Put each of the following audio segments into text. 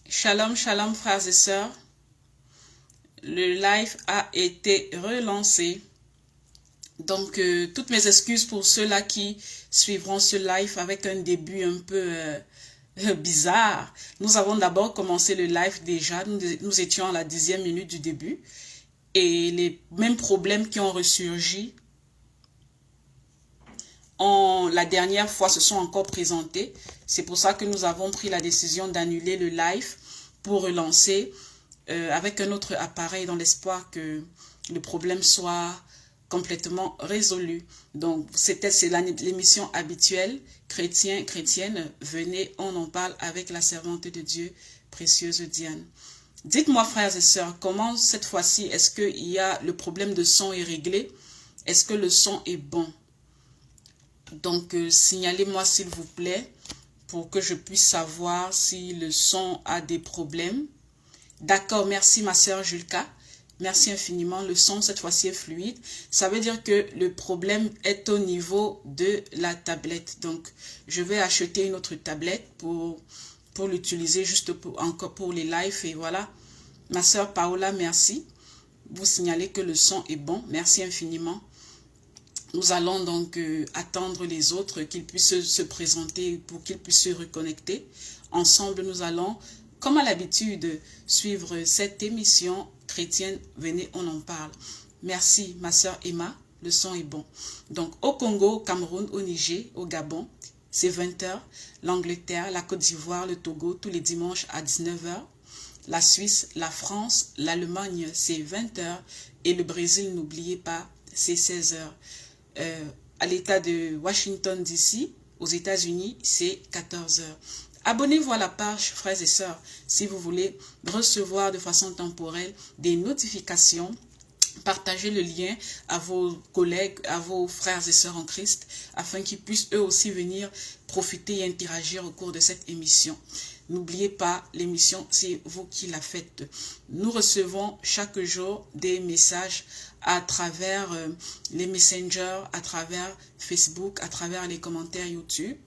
Shalom, shalom frères et sœurs. Le live a été relancé. Donc, toutes mes excuses pour ceux-là qui suivront ce live avec un début un peu bizarre. Nous avons d'abord commencé le live déjà. Nous étions à la 10e minute du début. Et les mêmes problèmes qui ont ressurgi la dernière fois se sont encore présentés. C'est pour ça que nous avons pris la décision d'annuler le live pour relancer avec un autre appareil dans l'espoir que le problème soit complètement résolu. Donc, c'est l'émission habituelle, chrétienne, venez, on en parle avec la servante de Dieu, précieuse Diane. Dites-moi, frères et sœurs, comment cette fois-ci, est-ce que le problème de son est réglé? Est-ce que le son est bon? Donc, signalez-moi s'il vous plaît pour que je puisse savoir si le son a des problèmes. D'accord, merci ma sœur Julka. Merci infiniment. Le son cette fois-ci est fluide. Ça veut dire que le problème est au niveau de la tablette. Donc, je vais acheter une autre tablette pour l'utiliser juste encore pour les lives. Et voilà. Ma sœur Paola, merci. Vous signalez que le son est bon. Merci infiniment. Nous allons donc attendre les autres qu'ils puissent se présenter pour qu'ils puissent se reconnecter. Ensemble, nous allons, comme à l'habitude, suivre cette émission chrétienne. Venez, on en parle. Merci, ma sœur Emma. Le son est bon. Donc, au Congo, au Cameroun, au Niger, au Gabon, c'est 20h. L'Angleterre, la Côte d'Ivoire, le Togo, tous les dimanches à 19h. La Suisse, la France, l'Allemagne, c'est 20h. Et le Brésil, n'oubliez pas, c'est 16h. À l'état de Washington DC, aux États-Unis, c'est 14h. Abonnez-vous à la page, frères et sœurs, si vous voulez recevoir de façon temporelle des notifications. Partagez le lien à vos collègues, à vos frères et sœurs en Christ, afin qu'ils puissent eux aussi venir profiter et interagir au cours de cette émission. N'oubliez pas, l'émission, c'est vous qui la faites. Nous recevons chaque jour des messages à travers les messengers, à travers Facebook, à travers les commentaires YouTube.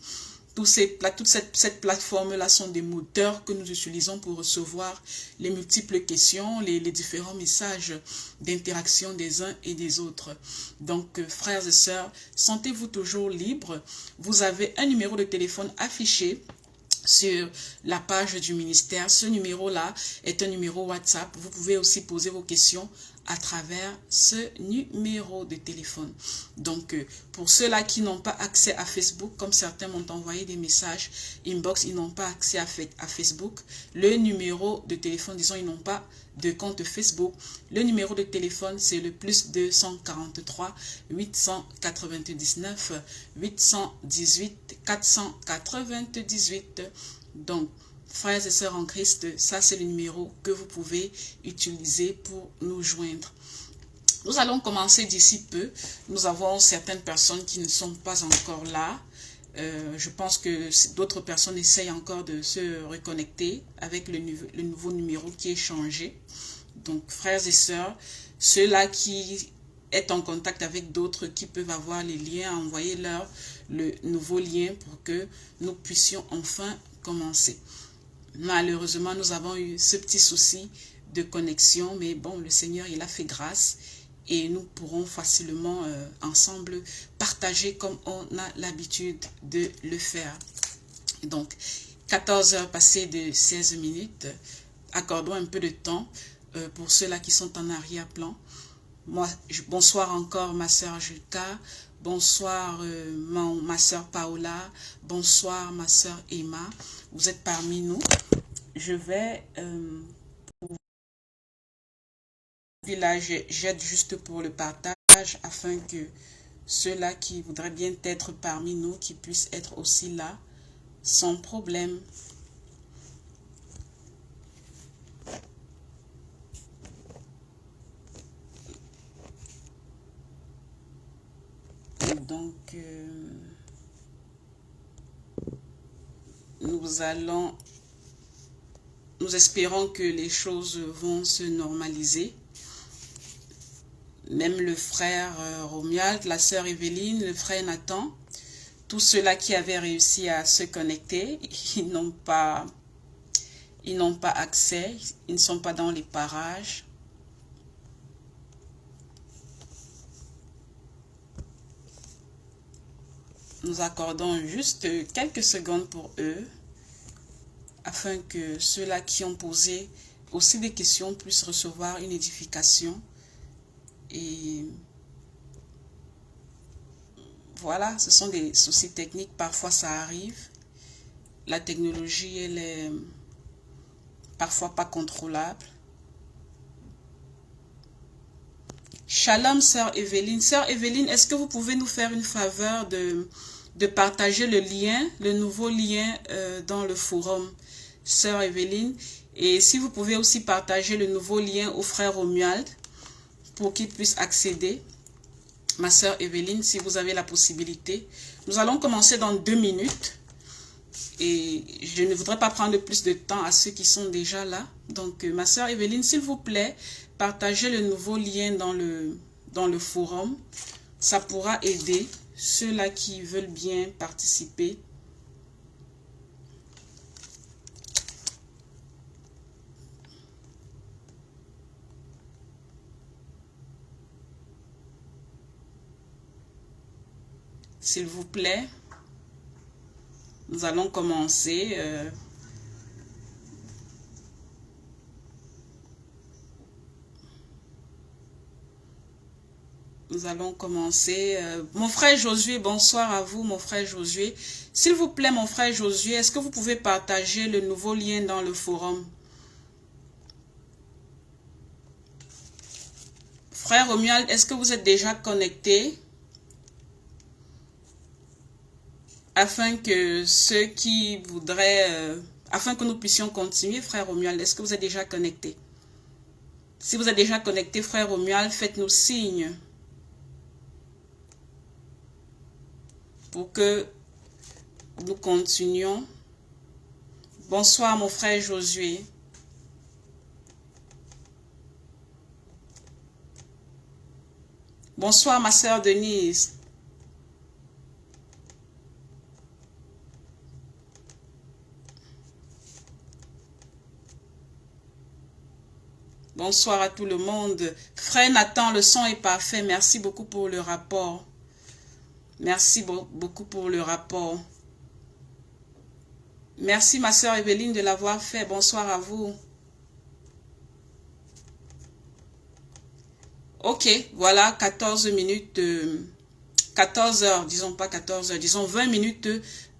Toute cette plateforme-là sont des moteurs que nous utilisons pour recevoir les multiples questions, les différents messages d'interaction des uns et des autres. Donc, frères et sœurs, sentez-vous toujours libres. Vous avez un numéro de téléphone affiché sur la page du ministère. Ce numéro-là est un numéro WhatsApp. Vous pouvez aussi poser vos questions à travers ce numéro de téléphone. Donc, pour ceux-là qui n'ont pas accès à Facebook, comme certains m'ont envoyé des messages inbox, ils n'ont pas accès à Facebook, le numéro de téléphone, disons, ils n'ont pas de compte Facebook. Le numéro de téléphone, c'est le plus 243 899 818 498. Donc, frères et sœurs en Christ, ça c'est le numéro que vous pouvez utiliser pour nous joindre. Nous allons commencer d'ici peu. Nous avons certaines personnes qui ne sont pas encore là. Je pense que d'autres personnes essayent encore de se reconnecter avec le nouveau numéro qui est changé. Donc, frères et sœurs, ceux-là qui sont en contact avec d'autres qui peuvent avoir les liens, envoyez-leur le nouveau lien pour que nous puissions enfin commencer. Malheureusement, nous avons eu ce petit souci de connexion, mais bon, le Seigneur, il a fait grâce et nous pourrons facilement ensemble partager comme on a l'habitude de le faire. Donc, 14 heures passées de 16 minutes, accordons un peu de temps pour ceux-là qui sont en arrière-plan. Bonsoir encore ma sœur Julka, bonsoir ma sœur Paola, bonsoir ma sœur Emma, vous êtes parmi nous. Je vais là, j'aide juste pour le partage afin que ceux-là qui voudraient bien être parmi nous, qui puissent être aussi là sans problème. Donc, nous espérons que les choses vont se normaliser. Même le frère Romuald, la sœur Evelyne, le frère Nathan, tous ceux-là qui avaient réussi à se connecter, ils Ils n'ont pas accès, ils ne sont pas dans les parages. Nous accordons juste quelques secondes pour eux, afin que ceux-là qui ont posé aussi des questions puissent recevoir une édification. Et voilà, ce sont des soucis techniques, parfois ça arrive. La technologie, elle est parfois pas contrôlable. Shalom, sœur Evelyne. Sœur Evelyne, est-ce que vous pouvez nous faire une faveur de partager le lien, le nouveau lien dans le forum, sœur Evelyne? Et si vous pouvez aussi partager le nouveau lien au frère Romuald pour qu'il puisse accéder. Ma sœur Evelyne, si vous avez la possibilité. Nous allons commencer dans 2 minutes. Et je ne voudrais pas prendre plus de temps à ceux qui sont déjà là. Donc, ma sœur Evelyne, s'il vous plaît, partagez le nouveau lien dans le forum. Ça pourra aider ceux-là qui veulent bien participer. S'il vous plaît, nous allons commencer. Nous allons commencer. Mon frère Josué, bonsoir à vous, mon frère Josué. S'il vous plaît, mon frère Josué, est-ce que vous pouvez partager le nouveau lien dans le forum? Frère Romuald, est-ce que vous êtes déjà connecté? Afin que ceux qui voudraient, afin que nous puissions continuer, frère Romuald, est-ce que vous êtes déjà connecté? Si vous êtes déjà connecté, frère Romuald, faites-nous signe pour que nous continuions. Bonsoir, mon frère Josué. Bonsoir, ma sœur Denise. Bonsoir à tout le monde. Frère Nathan, le son est parfait. Merci beaucoup pour le rapport. Merci beaucoup pour le rapport. Merci ma sœur Evelyne de l'avoir fait. Bonsoir à vous. Ok, voilà 14 minutes, 14 heures, disons pas 14 heures, disons 20 minutes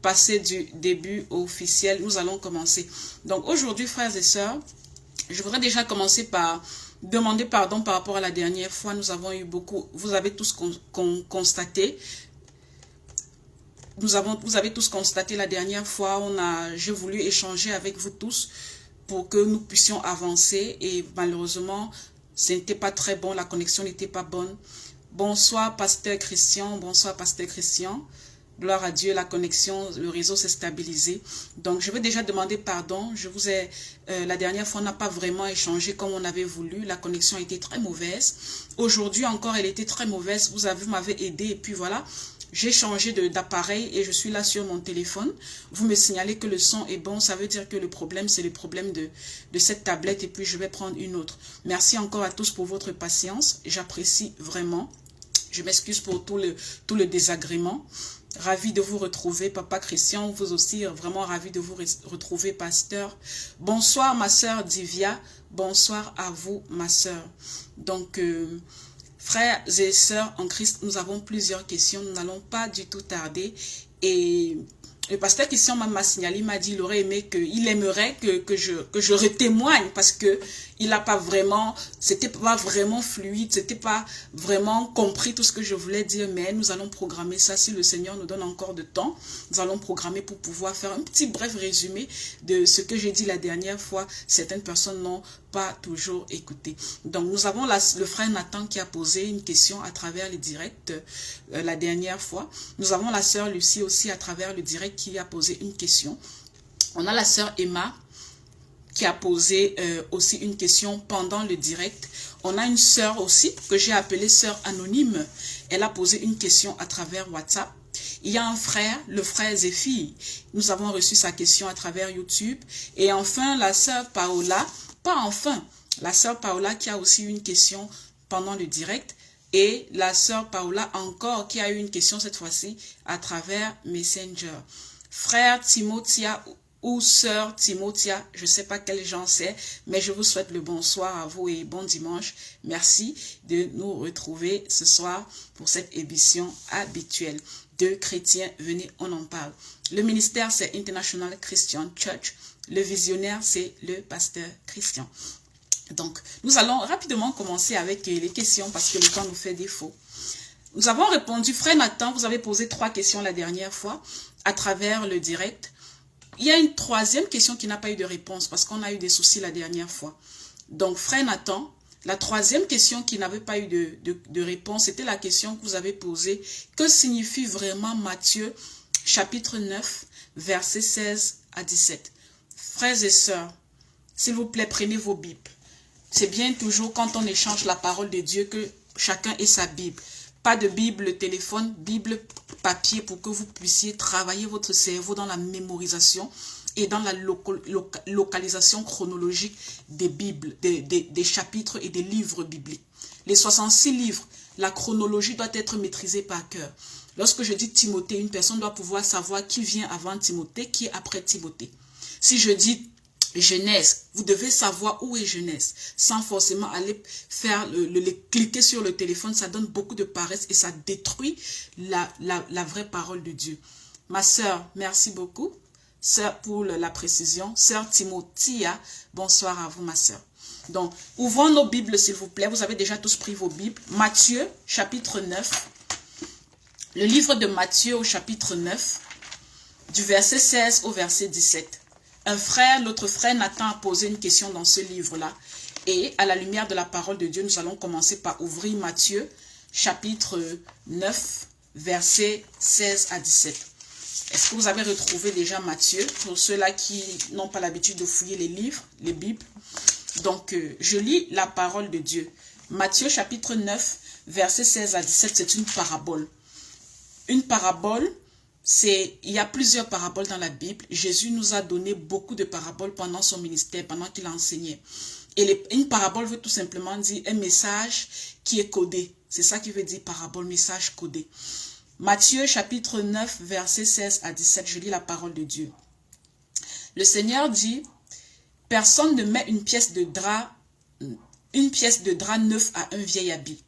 passées du début officiel. Nous allons commencer. Donc aujourd'hui, frères et sœurs, je voudrais déjà commencer par demander pardon par rapport à la dernière fois. Nous avons eu beaucoup, vous avez tous constaté. Vous avez tous constaté la dernière fois, j'ai voulu échanger avec vous tous pour que nous puissions avancer et malheureusement, ce n'était pas très bon, la connexion n'était pas bonne. Bonsoir, pasteur Christian, bonsoir, pasteur Christian. Gloire à Dieu, la connexion, le réseau s'est stabilisé. Donc, je vais déjà demander pardon. La dernière fois, on n'a pas vraiment échangé comme on avait voulu. La connexion a été très mauvaise. Aujourd'hui encore, elle était très mauvaise. Vous m'avez aidé et puis voilà. J'ai changé d'appareil et je suis là sur mon téléphone. Vous me signalez que le son est bon. Ça veut dire que le problème, c'est le problème de cette tablette et puis je vais prendre une autre. Merci encore à tous pour votre patience. J'apprécie vraiment. Je m'excuse pour tout le désagrément. Ravi de vous retrouver, Papa Christian. Vous aussi, vraiment ravi de vous retrouver, pasteur. Bonsoir, ma sœur Divia. Bonsoir à vous, ma sœur. Donc, frères et sœurs en Christ, nous avons plusieurs questions. Nous n'allons pas du tout tarder. Et le pasteur Christian m'a signalé, il m'a dit, il aurait aimé il aimerait que je retémoigne parce que il n'a pas vraiment, c'était pas vraiment fluide, c'était pas vraiment compris tout ce que je voulais dire, mais nous allons programmer ça si le Seigneur nous donne encore de temps. Nous allons programmer pour pouvoir faire un petit bref résumé de ce que j'ai dit la dernière fois. Certaines personnes n'ont pas toujours écouté. Donc nous avons le frère Nathan qui a posé une question à travers les directs la dernière fois. Nous avons la sœur Lucie aussi à travers le direct qui a posé une question. On a la sœur Emma qui a posé aussi une question pendant le direct. On a une sœur aussi que j'ai appelée sœur anonyme. Elle a posé une question à travers WhatsApp. Il y a un frère, le frère Zéphyr. Nous avons reçu sa question à travers YouTube. Et enfin, la sœur Paola, la sœur Paola qui a aussi eu une question pendant le direct. Et la sœur Paola encore qui a eu une question cette fois-ci à travers Messenger. Frère Timothia ou sœur Timothia, je ne sais pas quel genre c'est, mais je vous souhaite le bonsoir à vous et bon dimanche. Merci de nous retrouver ce soir pour cette émission habituelle de Chrétiens, venez, on en parle. Le ministère, c'est International Christian Church. Le visionnaire, c'est le pasteur Christian. Donc, nous allons rapidement commencer avec les questions parce que le temps nous fait défaut. Nous avons répondu, frère Nathan, vous avez posé 3 questions la dernière fois à travers le direct. Il y a une 3e question qui n'a pas eu de réponse parce qu'on a eu des soucis la dernière fois. Donc, frère Nathan, la 3e question qui n'avait pas eu de réponse, c'était la question que vous avez posée. Que signifie vraiment Matthieu, chapitre 9, versets 16 à 17? Frères et sœurs, s'il vous plaît, prenez vos Bibles. C'est bien toujours quand on échange la parole de Dieu que chacun ait sa Bible. Pas de Bible téléphone, Bible papier pour que vous puissiez travailler votre cerveau dans la mémorisation et dans la localisation chronologique des Bibles, des chapitres et des livres bibliques. Les 66 livres, la chronologie doit être maîtrisée par cœur. Lorsque je dis Timothée, une personne doit pouvoir savoir qui vient avant Timothée, qui est après Timothée. Si je dis Genèse, vous devez savoir où est Genèse, sans forcément aller faire cliquer sur le téléphone, ça donne beaucoup de paresse et ça détruit la vraie parole de Dieu. Ma sœur, merci beaucoup, sœur, pour la précision. Sœur Timothia, bonsoir à vous, ma sœur. Donc, ouvrons nos Bibles, s'il vous plaît. Vous avez déjà tous pris vos Bibles. Matthieu, chapitre 9. Le livre de Matthieu au chapitre 9, du verset 16 au verset 17. Notre frère Nathan a posé une question dans ce livre-là. Et à la lumière de la parole de Dieu, nous allons commencer par ouvrir Matthieu, chapitre 9, versets 16 à 17. Est-ce que vous avez retrouvé déjà Matthieu? Pour ceux-là qui n'ont pas l'habitude de fouiller les livres, les Bibles. Donc, je lis la parole de Dieu. Matthieu, chapitre 9, versets 16 à 17, c'est une parabole. Une parabole, il y a plusieurs paraboles dans la Bible. Jésus nous a donné beaucoup de paraboles pendant son ministère, pendant qu'il enseignait. Et une parabole veut tout simplement dire un message qui est codé. C'est ça qui veut dire parabole, message codé. Matthieu chapitre 9, versets 16 à 17, je lis la parole de Dieu. Le Seigneur dit, « Personne ne met une pièce de drap neuf à un vieil habit,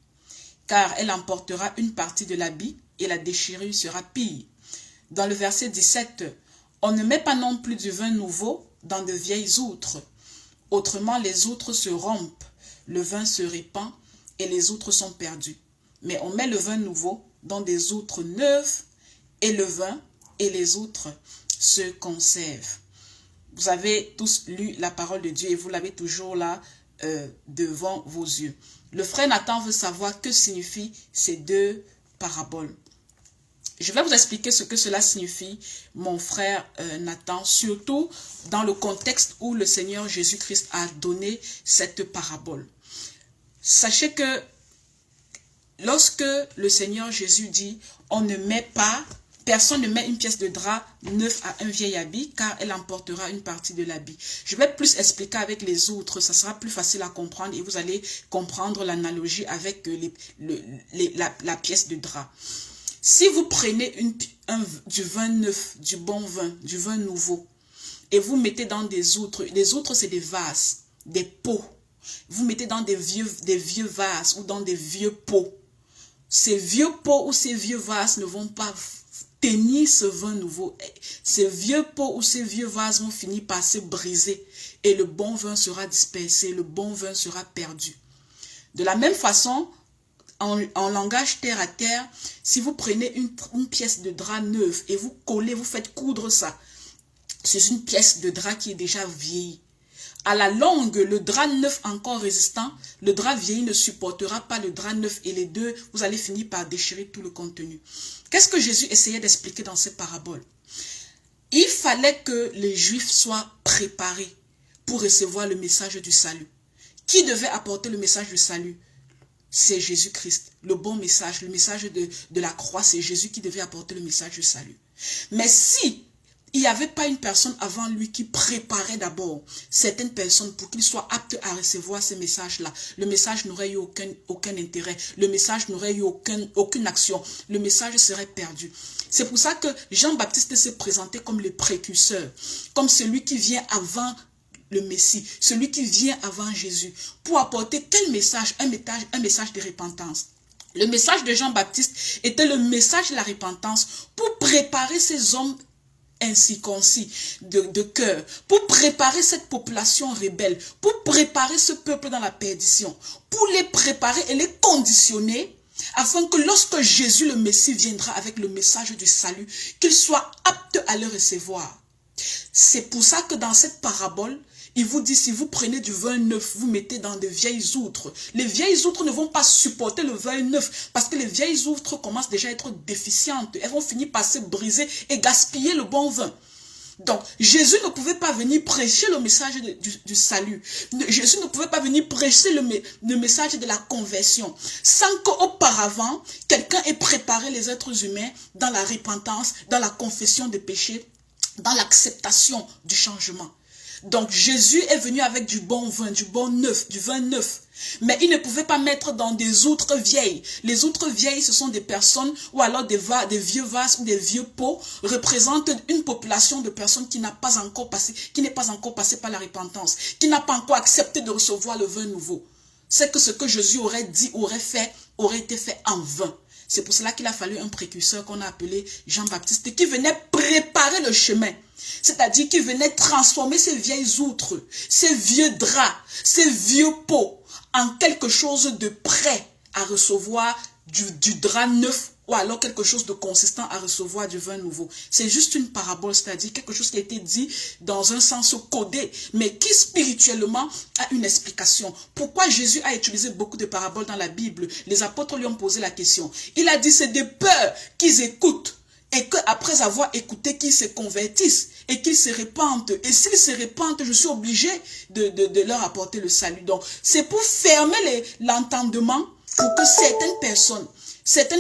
car elle emportera une partie de l'habit et la déchirure sera pire. » Dans le verset 17, « On ne met pas non plus du vin nouveau dans de vieilles outres. Autrement, les outres se rompent, le vin se répand et les outres sont perdues. Mais on met le vin nouveau dans des outres neuves et le vin et les outres se conservent. » Vous avez tous lu la parole de Dieu et vous l'avez toujours là devant vos yeux. Le frère Nathan veut savoir que signifient ces 2 paraboles. Je vais vous expliquer ce que cela signifie, mon frère Nathan, surtout dans le contexte où le Seigneur Jésus-Christ a donné cette parabole. Sachez que lorsque le Seigneur Jésus dit, personne ne met une pièce de drap neuf à un vieil habit, car elle emportera une partie de l'habit. Je vais plus expliquer avec les autres, ça sera plus facile à comprendre et vous allez comprendre l'analogie avec la pièce de drap. Si vous prenez du vin neuf, du bon vin, du vin nouveau, et vous mettez dans des outres, les outres c'est des vases, des pots, vous mettez dans des vieux vases ou dans des vieux pots, ces vieux pots ou ces vieux vases ne vont pas tenir ce vin nouveau. Ces vieux pots ou ces vieux vases vont finir par se briser et le bon vin sera dispersé, le bon vin sera perdu. De la même façon, en langage terre à terre, si vous prenez une pièce de drap neuve et vous collez, vous faites coudre ça, c'est une pièce de drap qui est déjà vieillie. À la longue, le drap neuf encore résistant, le drap vieilli ne supportera pas le drap neuf et les deux, vous allez finir par déchirer tout le contenu. Qu'est-ce que Jésus essayait d'expliquer dans cette parabole? Il fallait que les Juifs soient préparés pour recevoir le message du salut. Qui devait apporter le message du salut? c'est Jésus-Christ. Le bon message, le message de la croix, c'est Jésus qui devait apporter le message du salut. Mais si il n'y avait pas une personne avant lui qui préparait d'abord certaines personnes pour qu'ils soient aptes à recevoir ces messages-là, le message n'aurait eu aucun intérêt, le message n'aurait eu aucune action, le message serait perdu. C'est pour ça que Jean-Baptiste s'est présenté comme le précurseur, comme celui qui vient avant le Messie, celui qui vient avant Jésus, pour apporter quel message? Un message de repentance. Le message de Jean-Baptiste était le message de la repentance pour préparer ces hommes incirconcis de cœur, pour préparer cette population rebelle, pour préparer ce peuple dans la perdition, pour les préparer et les conditionner afin que lorsque Jésus le Messie viendra avec le message du salut, qu'ils soient aptes à le recevoir. C'est pour ça que dans cette parabole, il vous dit, si vous prenez du vin neuf, vous mettez dans de vieilles outres. Les vieilles outres ne vont pas supporter le vin neuf parce que les vieilles outres commencent déjà à être déficientes. Elles vont finir par se briser et gaspiller le bon vin. Donc, Jésus ne pouvait pas venir prêcher le message du salut. Jésus ne pouvait pas venir prêcher le message de la conversion sans qu'auparavant, quelqu'un ait préparé les êtres humains dans la repentance, dans la confession des péchés, dans l'acceptation du changement. Donc Jésus est venu avec du bon vin, du bon neuf, du vin neuf. Mais il ne pouvait pas mettre dans des outres vieilles. Les outres vieilles, ce sont des personnes ou alors des vieux vases ou des vieux pots représentent une population de personnes qui n'est pas encore passée par la repentance, qui n'a pas encore accepté de recevoir le vin nouveau. C'est que ce que Jésus aurait dit, aurait été fait en vain. C'est pour cela qu'il a fallu un précurseur qu'on a appelé Jean-Baptiste qui venait préparer le chemin. C'est-à-dire qui venait transformer ces vieilles outres, ces vieux draps, ces vieux pots en quelque chose de prêt à recevoir du drap neuf ou alors quelque chose de consistant à recevoir du vin nouveau. C'est juste une parabole, c'est-à-dire quelque chose qui a été dit dans un sens codé, mais qui spirituellement a une explication. Pourquoi Jésus a utilisé beaucoup de paraboles dans la Bible? Les apôtres lui ont posé la question. Il a dit c'est de peur qu'ils écoutent et qu'après avoir écouté qu'ils se convertissent et qu'ils se répandent. Et s'ils se répandent, je suis obligé de leur apporter le salut. Donc, c'est pour fermer l'entendement pour que certaines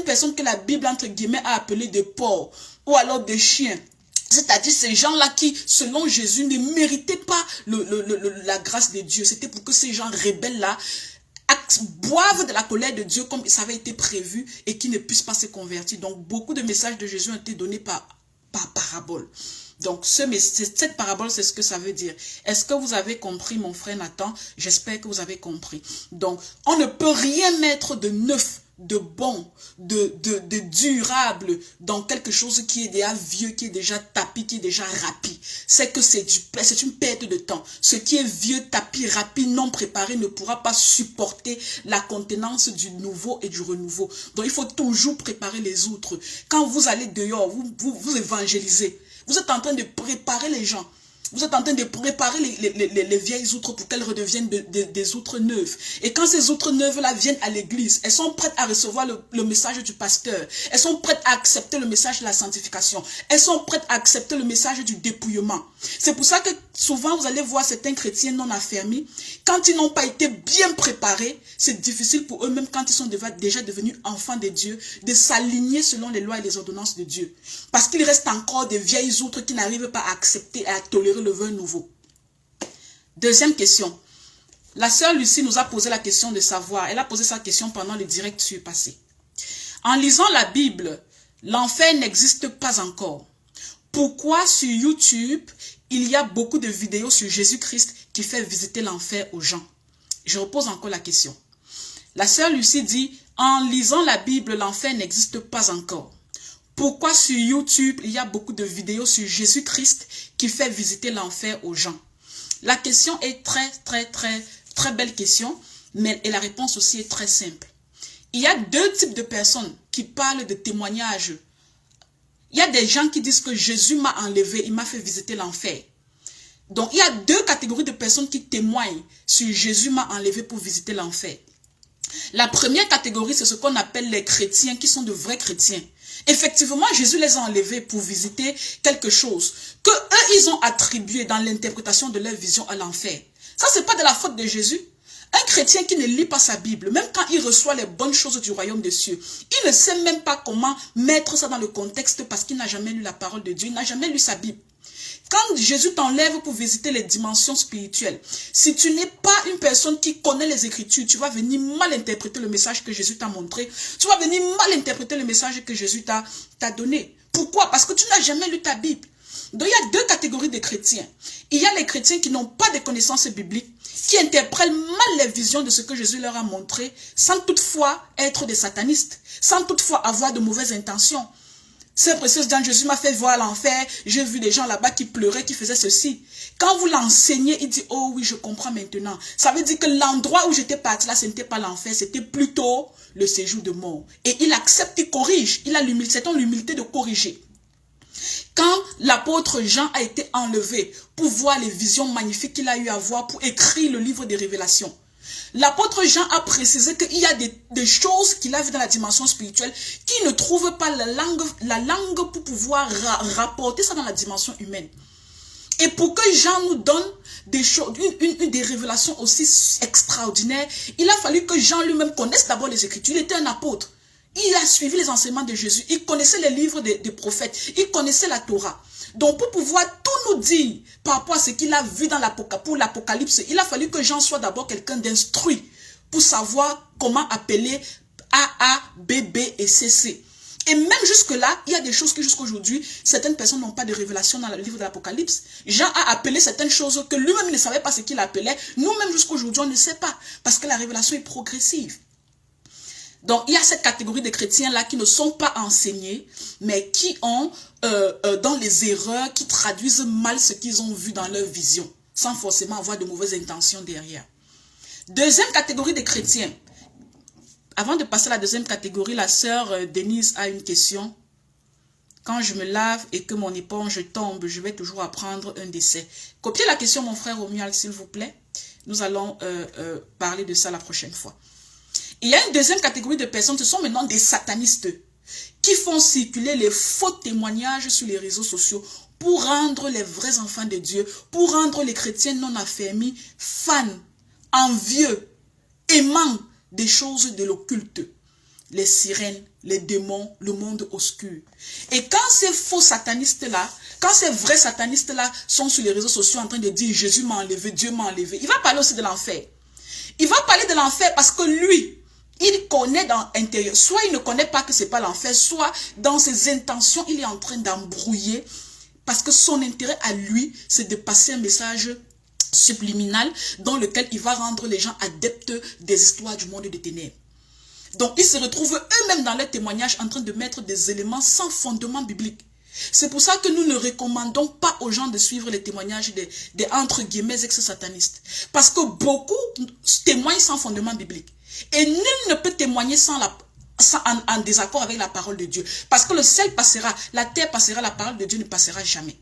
personnes que la Bible, entre guillemets, a appelées des porcs ou alors des chiens, c'est-à-dire ces gens-là qui, selon Jésus, ne méritaient pas la grâce de Dieu. C'était pour que ces gens rebelles-là boivent de la colère de Dieu comme ça avait été prévu et qui ne puissent pas se convertir. Donc, beaucoup de messages de Jésus ont été donnés par parabole. Donc, cette parabole, c'est ce que ça veut dire. Est-ce que vous avez compris, mon frère Nathan? J'espère que vous avez compris. Donc, on ne peut rien mettre de neuf, de bon, de durable dans quelque chose qui est déjà vieux, qui est déjà tapis, qui est déjà rapi. C'est que c'est une perte de temps. Ce qui est vieux, tapis, rapi, non préparé ne pourra pas supporter la contenance du nouveau et du renouveau. Donc il faut toujours préparer les outres. Quand vous allez dehors, vous évangélisez. Vous êtes en train de préparer les gens. Vous êtes en train de préparer les vieilles outres pour qu'elles redeviennent des outres neuves. Et quand ces outres neuves-là viennent à l'église, elles sont prêtes à recevoir le message du pasteur. Elles sont prêtes à accepter le message de la sanctification. Elles sont prêtes à accepter le message du dépouillement. C'est pour ça que souvent vous allez voir certains chrétiens non affermis. Quand ils n'ont pas été bien préparés, c'est difficile pour eux, même quand ils sont déjà devenus enfants de Dieu, de s'aligner selon les lois et les ordonnances de Dieu. Parce qu'il reste encore des vieilles outres qui n'arrivent pas à accepter et à tolérer le vin nouveau. Deuxième question. La sœur Lucie nous a posé la question de savoir. Elle a posé sa question pendant le direct surpassé. En lisant la Bible, l'enfer n'existe pas encore. Pourquoi sur YouTube, il y a beaucoup de vidéos sur Jésus-Christ qui fait visiter l'enfer aux gens? Je repose encore la question. La sœur Lucie dit, en lisant la Bible, l'enfer n'existe pas encore. Pourquoi sur YouTube, il y a beaucoup de vidéos sur Jésus-Christ qui fait visiter l'enfer aux gens? La question est très belle question, mais la réponse aussi est très simple. Il y a deux types de personnes qui parlent de témoignages. Il y a des gens qui disent que Jésus m'a enlevé, il m'a fait visiter l'enfer. Donc, il y a deux catégories de personnes qui témoignent sur Jésus m'a enlevé pour visiter l'enfer. La première catégorie, c'est ce qu'on appelle les chrétiens qui sont de vrais chrétiens. Effectivement, Jésus les a enlevés pour visiter quelque chose que eux, ils ont attribué dans l'interprétation de leur vision à l'enfer. Ça, c'est pas de la faute de Jésus. Un chrétien qui ne lit pas sa Bible, même quand il reçoit les bonnes choses du royaume des cieux, il ne sait même pas comment mettre ça dans le contexte parce qu'il n'a jamais lu la parole de Dieu, il n'a jamais lu sa Bible. Quand Jésus t'enlève pour visiter les dimensions spirituelles, si tu n'es pas une personne qui connaît les Écritures, tu vas venir mal interpréter le message que Jésus t'a montré. Tu vas venir mal interpréter le message que Jésus t'a donné. Pourquoi? Parce que tu n'as jamais lu ta Bible. Donc il y a deux catégories de chrétiens. Il y a les chrétiens qui n'ont pas de connaissances bibliques, qui interprètent mal les visions de ce que Jésus leur a montré, sans toutefois être des satanistes, sans toutefois avoir de mauvaises intentions. C'est précieux, dans Jésus m'a fait voir l'enfer, j'ai vu des gens là-bas qui pleuraient, qui faisaient ceci. Quand vous l'enseignez, il dit, oh oui, je comprends maintenant. Ça veut dire que l'endroit où j'étais parti là, ce n'était pas l'enfer, c'était plutôt le séjour de mort. Et il accepte, il corrige, il a l'humilité, c'est l'humilité de corriger. Quand l'apôtre Jean a été enlevé pour voir les visions magnifiques qu'il a eu à voir pour écrire le livre des révélations, l'apôtre Jean a précisé qu'il y a des choses qu'il a vues dans la dimension spirituelle qui ne trouvent pas la langue pour pouvoir rapporter ça dans la dimension humaine. Et pour que Jean nous donne des choses, des révélations aussi extraordinaires, il a fallu que Jean lui-même connaisse d'abord les Écritures. Il était un apôtre. Il a suivi les enseignements de Jésus. Il connaissait les livres des prophètes. Il connaissait la Torah. Donc, pour pouvoir tout nous dire par rapport à ce qu'il a vu dans l'Apocalypse, il a fallu que Jean soit d'abord quelqu'un d'instruit pour savoir comment appeler A, B, B et C. Et même jusque-là, il y a des choses que jusqu'aujourd'hui, certaines personnes n'ont pas de révélation dans le livre de l'Apocalypse. Jean a appelé certaines choses que lui-même ne savait pas ce qu'il appelait. Nous-mêmes jusqu'aujourd'hui, on ne sait pas parce que la révélation est progressive. Donc, il y a cette catégorie de chrétiens-là qui ne sont pas enseignés, mais qui ont, dans les erreurs, qui traduisent mal ce qu'ils ont vu dans leur vision, sans forcément avoir de mauvaises intentions derrière. Deuxième catégorie de chrétiens. Avant de passer à la deuxième catégorie, la sœur Denise a une question. Quand je me lave et que mon éponge tombe, je vais toujours apprendre un décès. Copiez la question, mon frère Romuald, s'il vous plaît. Nous allons parler de ça la prochaine fois. Il y a une deuxième catégorie de personnes, ce sont maintenant des satanistes qui font circuler les faux témoignages sur les réseaux sociaux pour rendre les vrais enfants de Dieu, pour rendre les chrétiens non affermis, fans, envieux, aimants des choses de l'occulte, les sirènes, les démons, le monde obscur. Et quand ces faux satanistes-là, quand ces vrais satanistes-là sont sur les réseaux sociaux en train de dire « Jésus m'a enlevé, Dieu m'a enlevé », il va parler aussi de l'enfer. Il va parler de l'enfer parce que lui, il connaît dans l'intérieur, soit il ne connaît pas que ce n'est pas l'enfer, soit dans ses intentions, il est en train d'embrouiller parce que son intérêt à lui, c'est de passer un message subliminal dans lequel il va rendre les gens adeptes des histoires du monde des ténèbres. Donc, ils se retrouvent eux-mêmes dans leurs témoignages en train de mettre des éléments sans fondement biblique. C'est pour ça que nous ne recommandons pas aux gens de suivre les témoignages des entre guillemets ex-satanistes. Parce que beaucoup témoignent sans fondement biblique. Et nul ne peut témoigner en désaccord avec la parole de Dieu. Parce que le ciel passera, la terre passera, la parole de Dieu ne passera jamais.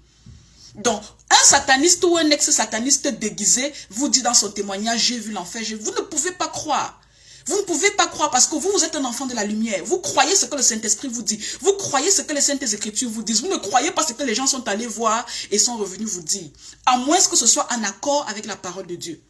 Donc, un sataniste ou un ex-sataniste déguisé vous dit dans son témoignage, j'ai vu l'enfer, vous ne pouvez pas croire. Vous ne pouvez pas croire parce que vous êtes un enfant de la lumière. Vous croyez ce que le Saint-Esprit vous dit. Vous croyez ce que les Saintes Écritures vous disent. Vous ne croyez pas ce que les gens sont allés voir et sont revenus vous dire. À moins que ce soit en accord avec la parole de Dieu.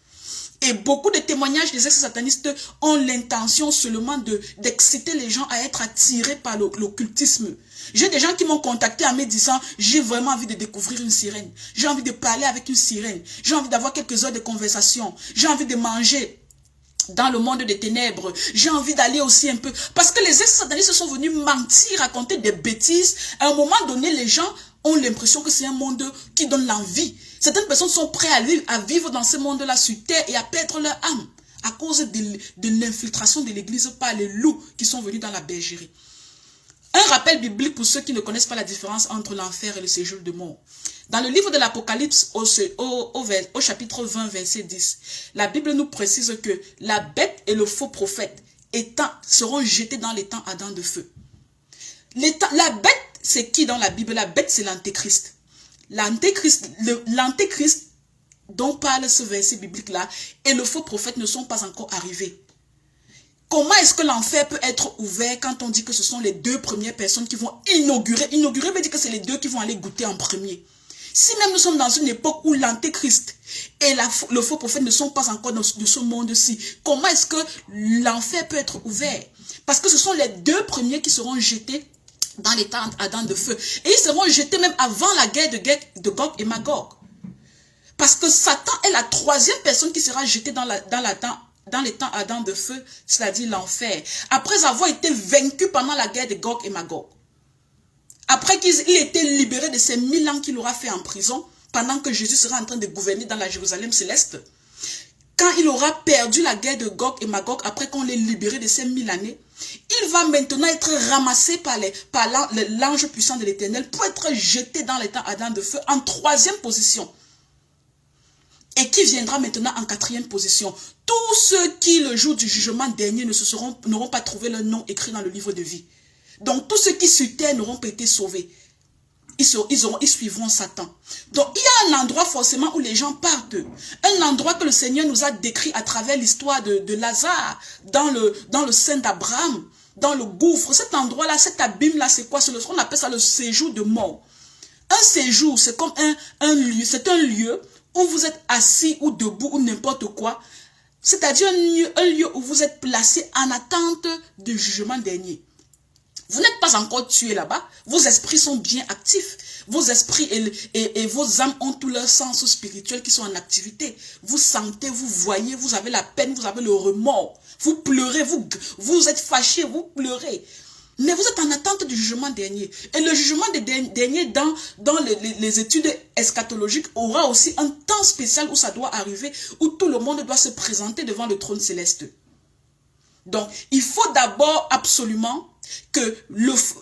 Et beaucoup de témoignages des ex-satanistes ont l'intention seulement d'exciter les gens à être attirés par l'occultisme. J'ai des gens qui m'ont contacté en me disant, j'ai vraiment envie de découvrir une sirène. J'ai envie de parler avec une sirène. J'ai envie d'avoir quelques heures de conversation. J'ai envie de manger dans le monde des ténèbres. J'ai envie d'aller aussi un peu. Parce que les ex-satanistes sont venus mentir, raconter des bêtises. À un moment donné, les gens ont l'impression que c'est un monde qui donne l'envie. Certaines personnes sont prêtes à vivre dans ce monde-là sur terre et à perdre leur âme à cause de l'infiltration de l'église par les loups qui sont venus dans la bergerie. Un rappel biblique pour ceux qui ne connaissent pas la différence entre l'enfer et le séjour de mort. Dans le livre de l'Apocalypse, au chapitre 20, verset 10, la Bible nous précise que la bête et le faux prophète seront jetés dans les temps ardents de feu. La bête, c'est qui dans la Bible? La bête, c'est l'antéchrist. L'antéchrist dont parle ce verset biblique-là et le faux prophète ne sont pas encore arrivés. Comment est-ce que l'enfer peut être ouvert quand on dit que ce sont les deux premières personnes qui vont inaugurer? Inaugurer veut dire que c'est les deux qui vont aller goûter en premier. Si même nous sommes dans une époque où l'antéchrist et le faux prophète ne sont pas encore de ce monde-ci, comment est-ce que l'enfer peut être ouvert? Parce que ce sont les deux premiers qui seront jetés dans les temps ardents de feu. Et ils seront jetés même avant la guerre de Gog et Magog. Parce que Satan est la troisième personne qui sera jetée dans les temps ardents de feu, c'est-à-dire l'enfer. Après avoir été vaincu pendant la guerre de Gog et Magog. Après qu'il ait été libéré de ces 1000 ans qu'il aura fait en prison, pendant que Jésus sera en train de gouverner dans la Jérusalem céleste. Quand il aura perdu la guerre de Gog et Magog, après qu'on l'ait libéré de ces 1000 années, il va maintenant être ramassé par l'ange puissant de l'Éternel pour être jeté dans les temps ardents de feu en troisième position. Et qui viendra maintenant en quatrième position. Tous ceux qui, le jour du jugement dernier, n'auront pas trouvé leur nom écrit dans le livre de vie. Donc tous ceux qui sur terre n'auront pas été sauvés. Ils suivront Satan. Donc il y a un endroit forcément où les gens partent. Un endroit que le Seigneur nous a décrit à travers l'histoire de Lazare, dans le sein d'Abraham, dans le gouffre. Cet endroit-là, cet abîme-là, c'est quoi? C'est ce qu'on appelle ça le séjour de mort. Un séjour, c'est comme un lieu. C'est un lieu où vous êtes assis ou debout ou n'importe quoi. C'est-à-dire un lieu où vous êtes placé en attente du jugement dernier. Vous n'êtes pas encore tué là-bas. Vos esprits sont bien actifs. Vos esprits et vos âmes ont tous leurs sens spirituels qui sont en activité. Vous sentez, vous voyez, vous avez la peine, vous avez le remords. Vous pleurez, vous êtes fâchés, vous pleurez. Mais vous êtes en attente du jugement dernier. Et le jugement dernier dans les études eschatologiques aura aussi un temps spécial où ça doit arriver, où tout le monde doit se présenter devant le trône céleste. Donc, il faut d'abord absolument que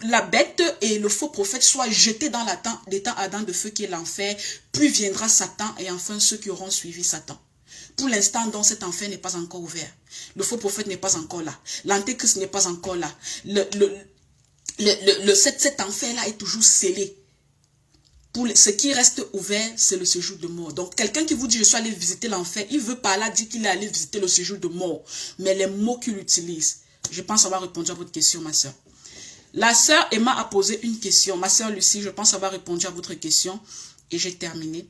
la bête et le faux prophète soient jetés dans les temps ardents de feu qui est l'enfer, puis viendra Satan et enfin ceux qui auront suivi Satan. Pour l'instant, donc, cet enfer n'est pas encore ouvert. Le faux prophète n'est pas encore là. L'antéchrist n'est pas encore là. Cet enfer-là est toujours scellé. Pour ce qui reste ouvert, c'est le séjour de mort. Donc, quelqu'un qui vous dit, je suis allé visiter l'enfer, il veut par là dire qu'il est allé visiter le séjour de mort. Mais les mots qu'il utilise, je pense avoir répondu à votre question, ma soeur. La soeur Emma a posé une question. Ma soeur Lucie, je pense avoir répondu à votre question. Et j'ai terminé.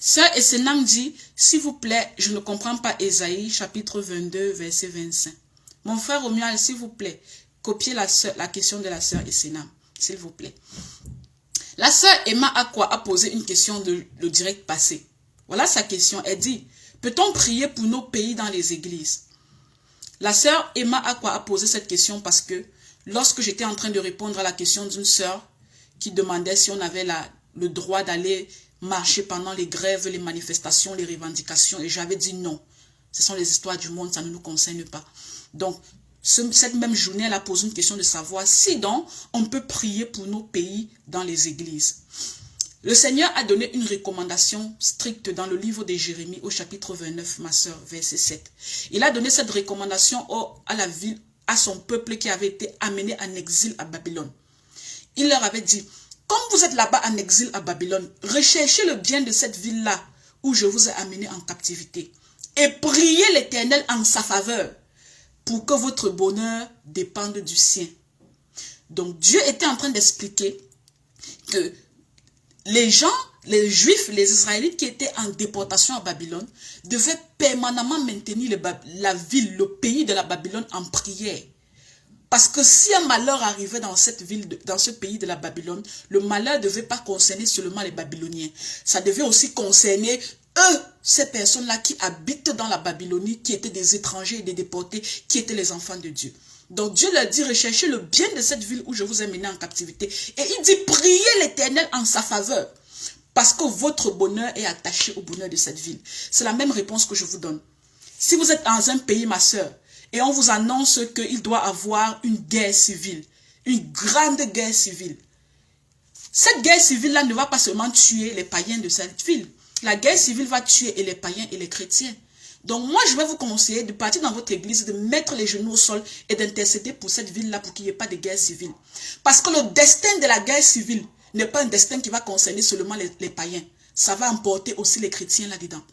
Sœur Essenam dit, s'il vous plaît, je ne comprends pas Ésaïe, chapitre 22, verset 25. Mon frère Romuald, s'il vous plaît, copiez la question de la sœur Essenam, s'il vous plaît. La sœur Emma a posé une question de le direct passé. Voilà sa question. Elle dit, peut-on prier pour nos pays dans les églises? La sœur Emma a posé cette question parce que lorsque j'étais en train de répondre à la question d'une sœur qui demandait si on avait le droit d'aller marcher pendant les grèves, les manifestations, les revendications, et j'avais dit non. Ce sont les histoires du monde, ça ne nous concerne pas. Donc, cette même journée, elle a posé une question de savoir si donc on peut prier pour nos pays dans les églises. Le Seigneur a donné une recommandation stricte dans le livre de Jérémie au chapitre 29, ma soeur, verset 7. Il a donné cette recommandation à la ville, à son peuple qui avait été amené en exil à Babylone. Il leur avait dit, comme vous êtes là-bas en exil à Babylone, recherchez le bien de cette ville-là où je vous ai amené en captivité et priez l'Éternel en sa faveur pour que votre bonheur dépende du sien. Donc Dieu était en train d'expliquer que les gens, les Juifs, les Israélites qui étaient en déportation à Babylone devaient permanemment maintenir la ville, le pays de la Babylone en prière. Parce que si un malheur arrivait dans cette ville, dans ce pays de la Babylone, le malheur ne devait pas concerner seulement les Babyloniens. Ça devait aussi concerner eux, ces personnes-là qui habitent dans la Babylonie, qui étaient des étrangers et des déportés, qui étaient les enfants de Dieu. Donc Dieu leur dit, recherchez le bien de cette ville où je vous ai mené en captivité. Et il dit, priez l'Éternel en sa faveur. Parce que votre bonheur est attaché au bonheur de cette ville. C'est la même réponse que je vous donne. Si vous êtes dans un pays, ma soeur, et on vous annonce qu'il doit avoir une guerre civile, une grande guerre civile. Cette guerre civile-là ne va pas seulement tuer les païens de cette ville. La guerre civile va tuer et les païens et les chrétiens. Donc moi, je vais vous conseiller de partir dans votre église, de mettre les genoux au sol et d'intercéder pour cette ville-là pour qu'il n'y ait pas de guerre civile. Parce que le destin de la guerre civile n'est pas un destin qui va concerner seulement les païens. Ça va emporter aussi les chrétiens là-dedans.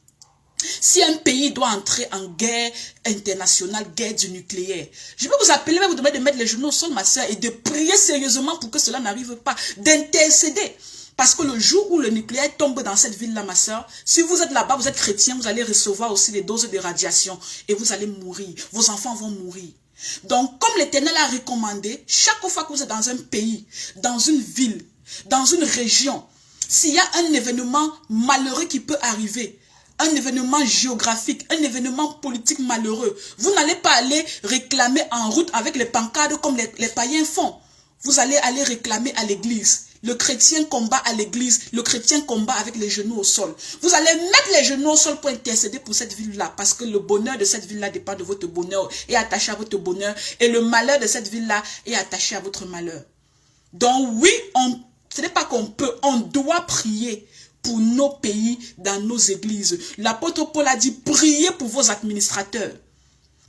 Si un pays doit entrer en guerre internationale, guerre du nucléaire, je vais vous appeler, vous demander de mettre les genoux au sol, ma soeur, et de prier sérieusement pour que cela n'arrive pas, d'intercéder. Parce que le jour où le nucléaire tombe dans cette ville-là, ma soeur, si vous êtes là-bas, vous êtes chrétien, vous allez recevoir aussi des doses de radiation et vous allez mourir. Vos enfants vont mourir. Donc, comme l'Éternel a recommandé, chaque fois que vous êtes dans un pays, dans une ville, dans une région, s'il y a un événement malheureux qui peut arriver, un événement géographique, un événement politique malheureux, vous n'allez pas aller réclamer en route avec les pancartes comme les païens font. Vous allez aller réclamer à l'église. Le chrétien combat à l'église, le chrétien combat avec les genoux au sol. Vous allez mettre les genoux au sol pour intercéder pour cette ville-là, parce que le bonheur de cette ville-là dépend de votre bonheur, est attaché à votre bonheur, et le malheur de cette ville-là est attaché à votre malheur. Donc oui, ce n'est pas qu'on peut, on doit prier pour nos pays, dans nos églises. L'apôtre Paul a dit, priez pour vos administrateurs.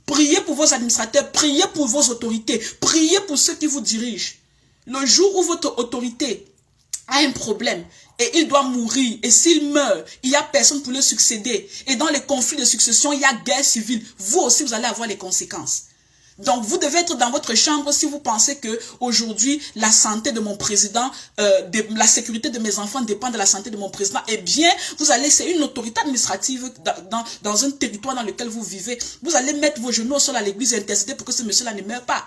Priez pour vos administrateurs, priez pour vos autorités, priez pour ceux qui vous dirigent. Le jour où votre autorité a un problème et il doit mourir, et s'il meurt, il n'y a personne pour le succéder, et dans les conflits de succession, il y a guerre civile, vous aussi vous allez avoir les conséquences. Donc vous devez être dans votre chambre si vous pensez que aujourd'hui la santé de mon président, la sécurité de mes enfants dépend de la santé de mon président. Eh bien, vous allez, c'est une autorité administrative dans un territoire dans lequel vous vivez. Vous allez mettre vos genoux au sol à l'église et intercéder pour que ce monsieur-là ne meure pas.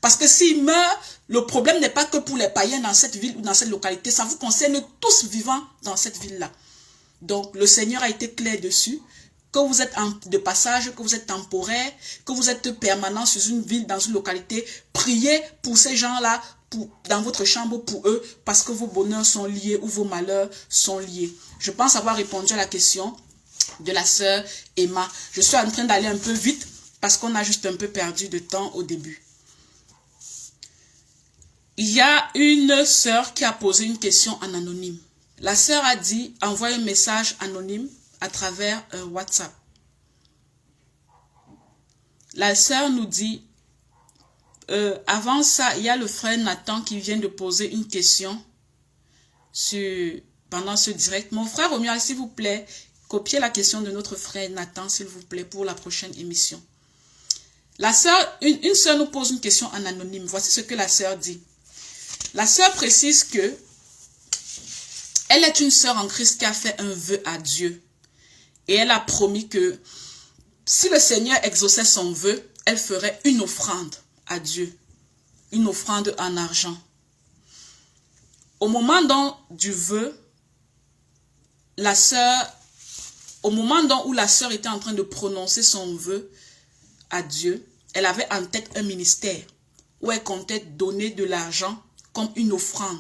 Parce que s'il meurt, le problème n'est pas que pour les païens dans cette ville ou dans cette localité. Ça vous concerne tous vivants dans cette ville-là. Donc, le Seigneur a été clair dessus. Que vous êtes de passage, que vous êtes temporaire, que vous êtes permanent sur une ville, dans une localité. Priez pour ces gens-là, dans votre chambre pour eux, parce que vos bonheurs sont liés ou vos malheurs sont liés. Je pense avoir répondu à la question de la sœur Emma. Je suis en train d'aller un peu vite, parce qu'on a juste un peu perdu de temps au début. Il y a une sœur qui a posé une question en anonyme. La sœur a dit, envoie un message anonyme à travers WhatsApp. La sœur nous dit, avant ça, il y a le frère Nathan qui vient de poser une question pendant ce direct. Mon frère Romuald, s'il vous plaît, copiez la question de notre frère Nathan, s'il vous plaît, pour la prochaine émission. La sœur, une sœur nous pose une question en anonyme. Voici ce que la sœur dit. La sœur précise que elle est une sœur en Christ qui a fait un vœu à Dieu. Et elle a promis que si le Seigneur exauçait son vœu, elle ferait une offrande à Dieu. Une offrande en argent. Au moment du vœu, au moment où la sœur était en train de prononcer son vœu à Dieu, elle avait en tête un ministère où elle comptait donner de l'argent comme une offrande,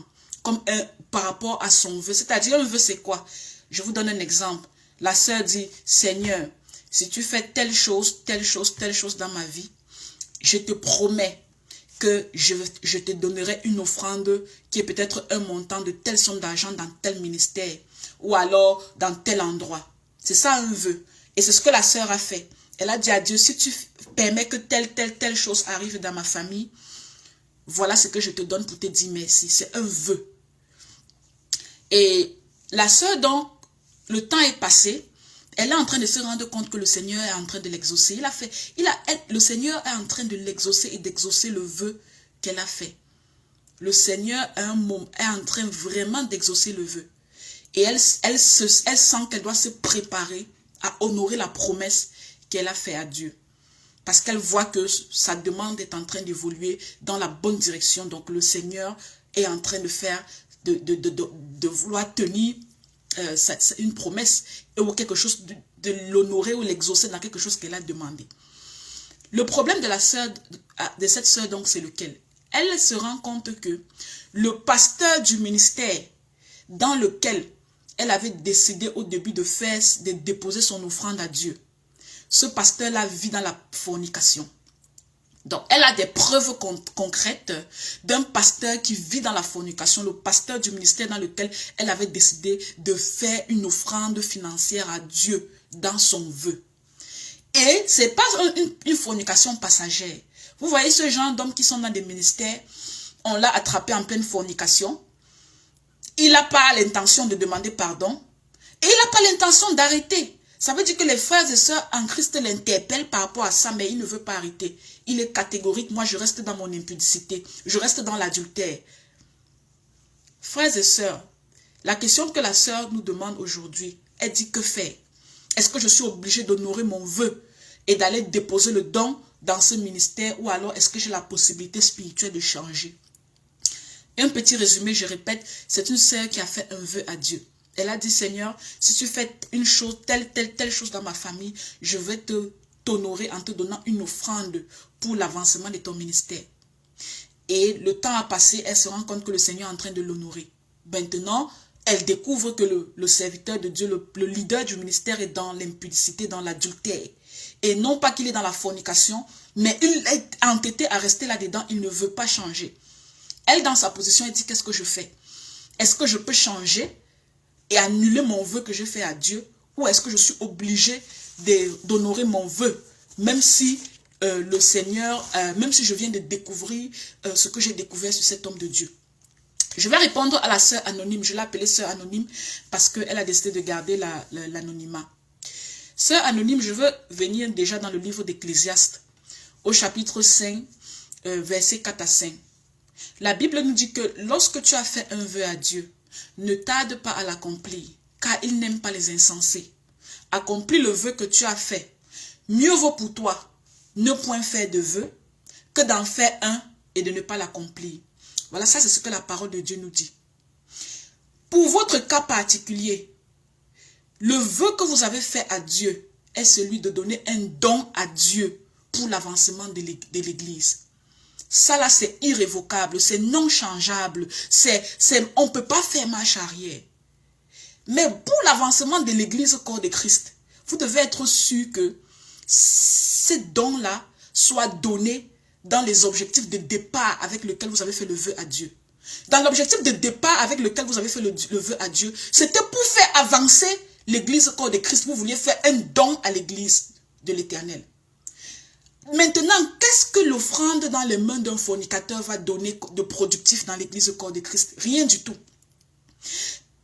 par rapport à son vœu. C'est-à-dire, un vœu, c'est quoi? Je vous donne un exemple. La sœur dit, Seigneur, si tu fais telle chose, telle chose, telle chose dans ma vie, je te promets que je te donnerai une offrande qui est peut-être un montant de telle somme d'argent dans tel ministère ou alors dans tel endroit. C'est ça un vœu. Et c'est ce que la sœur a fait. Elle a dit à Dieu, si tu permets que telle chose arrive dans ma famille, voilà ce que je te donne pour te dire merci. C'est un vœu. Et la sœur, donc, le temps est passé. Elle est en train de se rendre compte que le Seigneur est en train de l'exaucer. Le Seigneur est en train de l'exaucer et d'exaucer le vœu qu'elle a fait. Le Seigneur est en train vraiment d'exaucer le vœu. Et elle sent qu'elle doit se préparer à honorer la promesse qu'elle a faite à Dieu. Parce qu'elle voit que sa demande est en train d'évoluer dans la bonne direction. Donc le Seigneur est en train de vouloir tenir une promesse ou quelque chose, de l'honorer ou l'exaucer dans quelque chose qu'elle a demandé. Le problème de cette sœur, donc, c'est lequel? Elle se rend compte que le pasteur du ministère dans lequel elle avait décidé au début de déposer son offrande à Dieu, ce pasteur-là vit dans la fornication. Donc, elle a des preuves concrètes d'un pasteur qui vit dans la fornication, le pasteur du ministère dans lequel elle avait décidé de faire une offrande financière à Dieu dans son vœu. Et ce n'est pas une fornication passagère. Vous voyez ce genre d'hommes qui sont dans des ministères, on l'a attrapé en pleine fornication. Il n'a pas l'intention de demander pardon et il n'a pas l'intention d'arrêter. Ça veut dire que les frères et sœurs en Christ l'interpellent par rapport à ça, mais il ne veut pas arrêter. Il est catégorique. Moi, je reste dans mon impudicité. Je reste dans l'adultère. Frères et sœurs, La question que la sœur nous demande aujourd'hui, elle dit que faire? Est-ce que je suis obligée d'honorer mon vœu et d'aller déposer le don dans ce ministère, ou alors est-ce que j'ai la possibilité spirituelle de changer? Un petit résumé, je répète, c'est une sœur qui a fait un vœu à Dieu. Elle a dit, Seigneur, si tu fais une chose, telle chose dans ma famille, je vais t'honorer en te donnant une offrande pour l'avancement de ton ministère. Et le temps a passé, elle se rend compte que le Seigneur est en train de l'honorer. Maintenant, elle découvre que le serviteur de Dieu, le leader du ministère est dans l'impudicité, dans l'adultère. Et non pas qu'il est dans la fornication, mais il est entêté à rester là-dedans, il ne veut pas changer. Elle, dans sa position, elle dit, qu'est-ce que je fais? Est-ce que je peux changer et annuler mon vœu que j'ai fait à Dieu? Ou est-ce que je suis obligée d'honorer mon vœu, même si le Seigneur, même si je viens de découvrir ce que j'ai découvert sur cet homme de Dieu? Je vais répondre à la sœur anonyme. Je l'ai appelée sœur anonyme parce qu'elle a décidé de garder l'anonymat. Sœur anonyme, je veux venir déjà dans le livre d'Ecclésiaste, au chapitre 5, versets 4 à 5. La Bible nous dit que lorsque tu as fait un vœu à Dieu, ne tarde pas à l'accomplir, car il n'aime pas les insensés. Accomplis le vœu que tu as fait. Mieux vaut pour toi ne point faire de vœu que d'en faire un et de ne pas l'accomplir. Voilà, ça c'est ce que la parole de Dieu nous dit. Pour votre cas particulier, le vœu que vous avez fait à Dieu est celui de donner un don à Dieu pour l'avancement de l'Église. Ça là, c'est irrévocable, c'est non changeable, on ne peut pas faire marche arrière. Mais pour l'avancement de l'Église au corps de Christ, vous devez être sûr que ces dons-là soient donnés dans les objectifs de départ avec lesquels vous avez fait le vœu à Dieu. Dans l'objectif de départ avec lequel vous avez fait le vœu à Dieu, c'était pour faire avancer l'Église au corps de Christ. Vous vouliez faire un don à l'Église de l'Éternel. Maintenant, qu'est-ce que l'offrande dans les mains d'un fornicateur va donner de productif dans l'Église au corps de Christ? Rien du tout.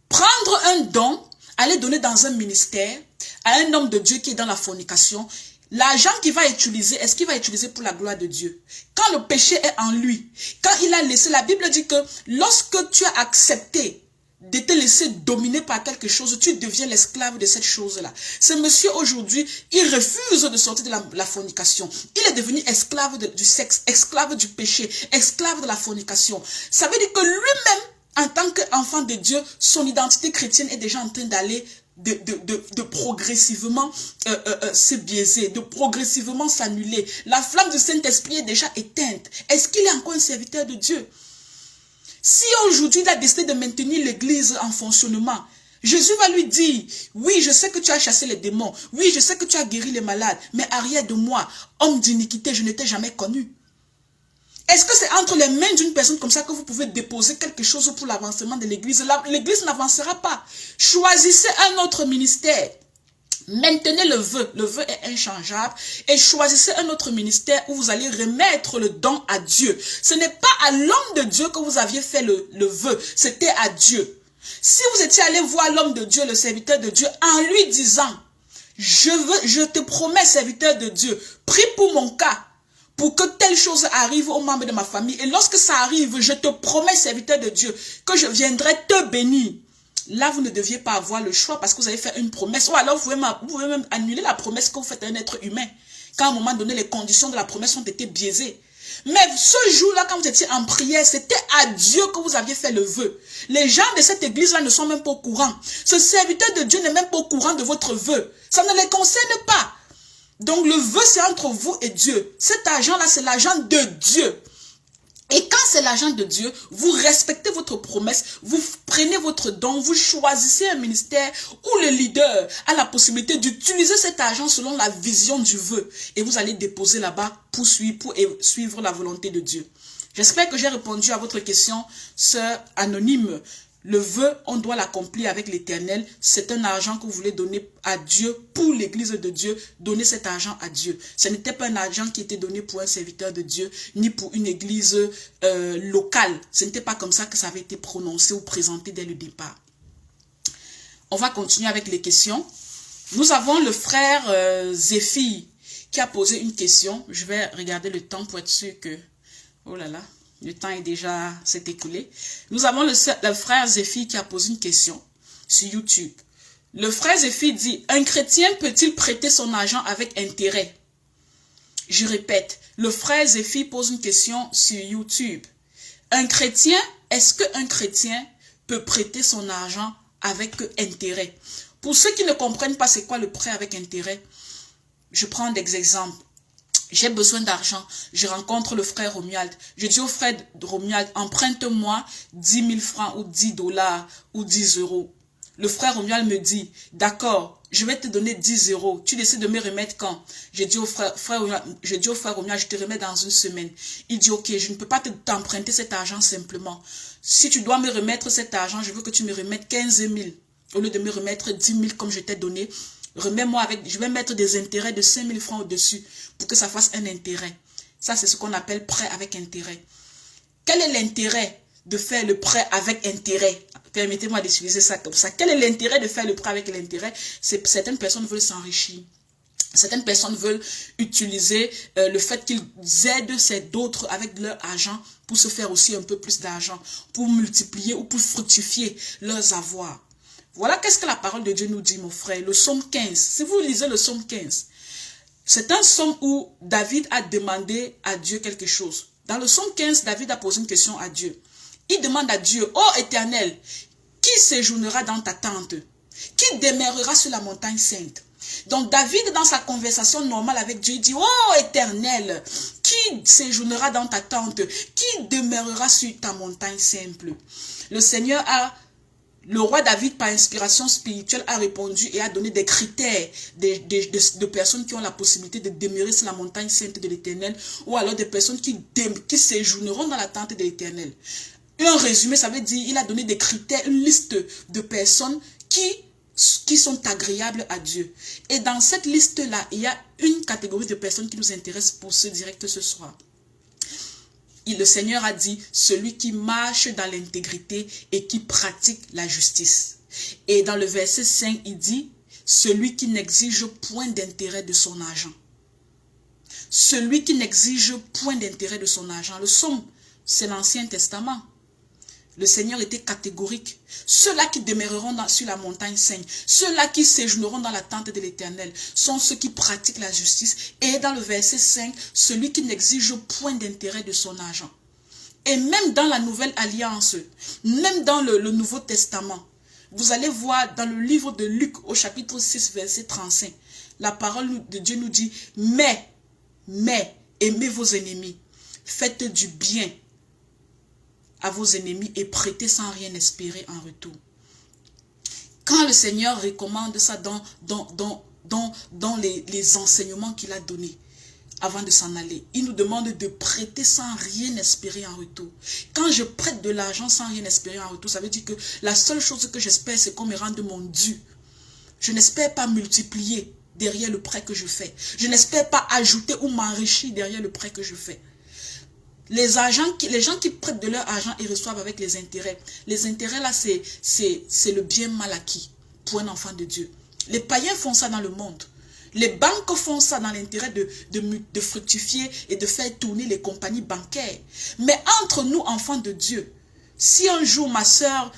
Prendre un don, aller donner dans un ministère à un homme de Dieu qui est dans la fornication, l'argent qu'il va utiliser, est-ce qu'il va utiliser pour la gloire de Dieu? Quand le péché est en lui, quand il a laissé, la Bible dit que lorsque tu as accepté de te laisser dominer par quelque chose, tu deviens l'esclave de cette chose-là. Ce monsieur aujourd'hui, il refuse de sortir de la fornication. Il est devenu esclave du sexe, esclave du péché, esclave de la fornication. Ça veut dire que lui-même, en tant qu'enfant de Dieu, son identité chrétienne est déjà en train d'aller de progressivement se biaiser, de progressivement s'annuler. La flamme du Saint-Esprit est déjà éteinte. Est-ce qu'il est encore un serviteur de Dieu? Si aujourd'hui il a décidé de maintenir l'église en fonctionnement, Jésus va lui dire, oui, je sais que tu as chassé les démons, oui, je sais que tu as guéri les malades, mais arrière de moi, homme d'iniquité, je ne t'ai jamais connu. Est-ce que c'est entre les mains d'une personne comme ça que vous pouvez déposer quelque chose pour l'avancement de l'église? L'église n'avancera pas. Choisissez un autre ministère. Maintenez le vœu est inchangeable, et choisissez un autre ministère où vous allez remettre le don à Dieu. Ce n'est pas à l'homme de Dieu que vous aviez fait le vœu, c'était à Dieu. Si vous étiez allé voir l'homme de Dieu, le serviteur de Dieu, en lui disant, je te promets, serviteur de Dieu, prie pour mon cas, pour que telle chose arrive aux membres de ma famille, et lorsque ça arrive, je te promets, serviteur de Dieu, que je viendrai te bénir. Là, vous ne deviez pas avoir le choix parce que vous avez fait une promesse. Ou alors, vous pouvez même annuler la promesse que vous faites à un être humain. Quand à un moment donné, les conditions de la promesse ont été biaisées. Mais ce jour-là, quand vous étiez en prière, c'était à Dieu que vous aviez fait le vœu. Les gens de cette église-là ne sont même pas au courant. Ce serviteur de Dieu n'est même pas au courant de votre vœu. Ça ne les concerne pas. Donc, le vœu, c'est entre vous et Dieu. Cet argent-là, c'est l'argent de Dieu. Et quand c'est l'argent de Dieu, vous respectez votre promesse, vous prenez votre don, vous choisissez un ministère où le leader a la possibilité d'utiliser cet argent selon la vision du vœu. Et vous allez déposer là-bas pour suivre la volonté de Dieu. J'espère que j'ai répondu à votre question, sœur anonyme. Le vœu, on doit l'accomplir avec l'Éternel. C'est un argent que vous voulez donner à Dieu, pour l'église de Dieu. Donnez cet argent à Dieu. Ce n'était pas un argent qui était donné pour un serviteur de Dieu, ni pour une église locale. Ce n'était pas comme ça que ça avait été prononcé ou présenté dès le départ. On va continuer avec les questions. Nous avons le frère Zéphyr qui a posé une question. Je vais regarder le temps pour être sûr que... Oh là là, Le temps est déjà s'est écoulé. Nous avons le frère Zéphi qui a posé une question sur YouTube. Le frère Zéphi dit, un chrétien peut-il prêter son argent avec intérêt? Je répète, le frère Zéphi pose une question sur YouTube. Un chrétien, est-ce qu'un chrétien peut prêter son argent avec intérêt? Pour ceux qui ne comprennent pas c'est quoi le prêt avec intérêt, je prends des exemples. J'ai besoin d'argent, je rencontre le frère Romuald. Je dis au frère Romuald, emprunte-moi 10 000 francs ou 10 dollars ou 10 euros. Le frère Romuald me dit, d'accord, je vais te donner 10 euros. Tu décides de me remettre quand? Je dis au frère Romuald, je te remets dans une semaine. Il dit, ok, je ne peux pas t'emprunter cet argent simplement. Si tu dois me remettre cet argent, je veux que tu me remettes 15 000. Au lieu de me remettre 10 000 comme je t'ai donné, remets-moi avec, je vais mettre des intérêts de 5 000 francs au-dessus pour que ça fasse un intérêt. Ça, c'est ce qu'on appelle prêt avec intérêt. Quel est l'intérêt de faire le prêt avec intérêt? Permettez-moi d'utiliser ça comme ça. Quel est l'intérêt de faire le prêt avec l'intérêt? Certaines personnes veulent s'enrichir. Certaines personnes veulent utiliser le fait qu'ils aident d'autres avec leur argent pour se faire aussi un peu plus d'argent, pour multiplier ou pour fructifier leurs avoirs. Voilà qu'est-ce que la parole de Dieu nous dit, mon frère. Le psaume 15. Si vous lisez le psaume 15, c'est un psaume où David a demandé à Dieu quelque chose. Dans le psaume 15, David a posé une question à Dieu. Il demande à Dieu, ô Éternel, qui séjournera dans ta tente? Qui demeurera sur la montagne sainte? Donc David, dans sa conversation normale avec Dieu, il dit, ô Éternel, qui séjournera dans ta tente? Qui demeurera sur ta montagne simple? Le roi David, par inspiration spirituelle, a répondu et a donné des critères de personnes qui ont la possibilité de demeurer sur la montagne sainte de l'Éternel, ou alors des personnes qui séjourneront dans la tente de l'Éternel. Un résumé, ça veut dire, il a donné des critères, une liste de personnes qui sont agréables à Dieu. Et dans cette liste-là, il y a une catégorie de personnes qui nous intéresse pour ce direct ce soir. Le Seigneur a dit, celui qui marche dans l'intégrité et qui pratique la justice. Et dans le verset 5, il dit, celui qui n'exige point d'intérêt de son argent. Celui qui n'exige point d'intérêt de son argent. Le psaume, c'est l'Ancien Testament. Le Seigneur était catégorique. Ceux-là qui demeureront sur la montagne sainte, ceux-là qui séjourneront dans la tente de l'Éternel, sont ceux qui pratiquent la justice. Et dans le verset 5, celui qui n'exige point d'intérêt de son argent. Et même dans la Nouvelle Alliance, même dans le Nouveau Testament, vous allez voir dans le livre de Luc au chapitre 6, verset 35, la parole de Dieu nous dit, mais, aimez vos ennemis, faites du bien à vos ennemis et prêtez sans rien espérer en retour. Quand le Seigneur recommande ça dans les enseignements qu'il a donnés avant de s'en aller, il nous demande de prêter sans rien espérer en retour. Quand je prête de l'argent sans rien espérer en retour, ça veut dire que la seule chose que j'espère, c'est qu'on me rende mon dû. Je n'espère pas multiplier derrière le prêt que je fais. Je n'espère pas ajouter ou m'enrichir derrière le prêt que je fais. Les gens qui prêtent de leur argent et reçoivent avec les intérêts. Les intérêts là, c'est le bien mal acquis pour un enfant de Dieu. Les païens font ça dans le monde. Les banques font ça dans l'intérêt de fructifier et de faire tourner les compagnies bancaires. Mais entre nous, enfants de Dieu, si un jour ma soeur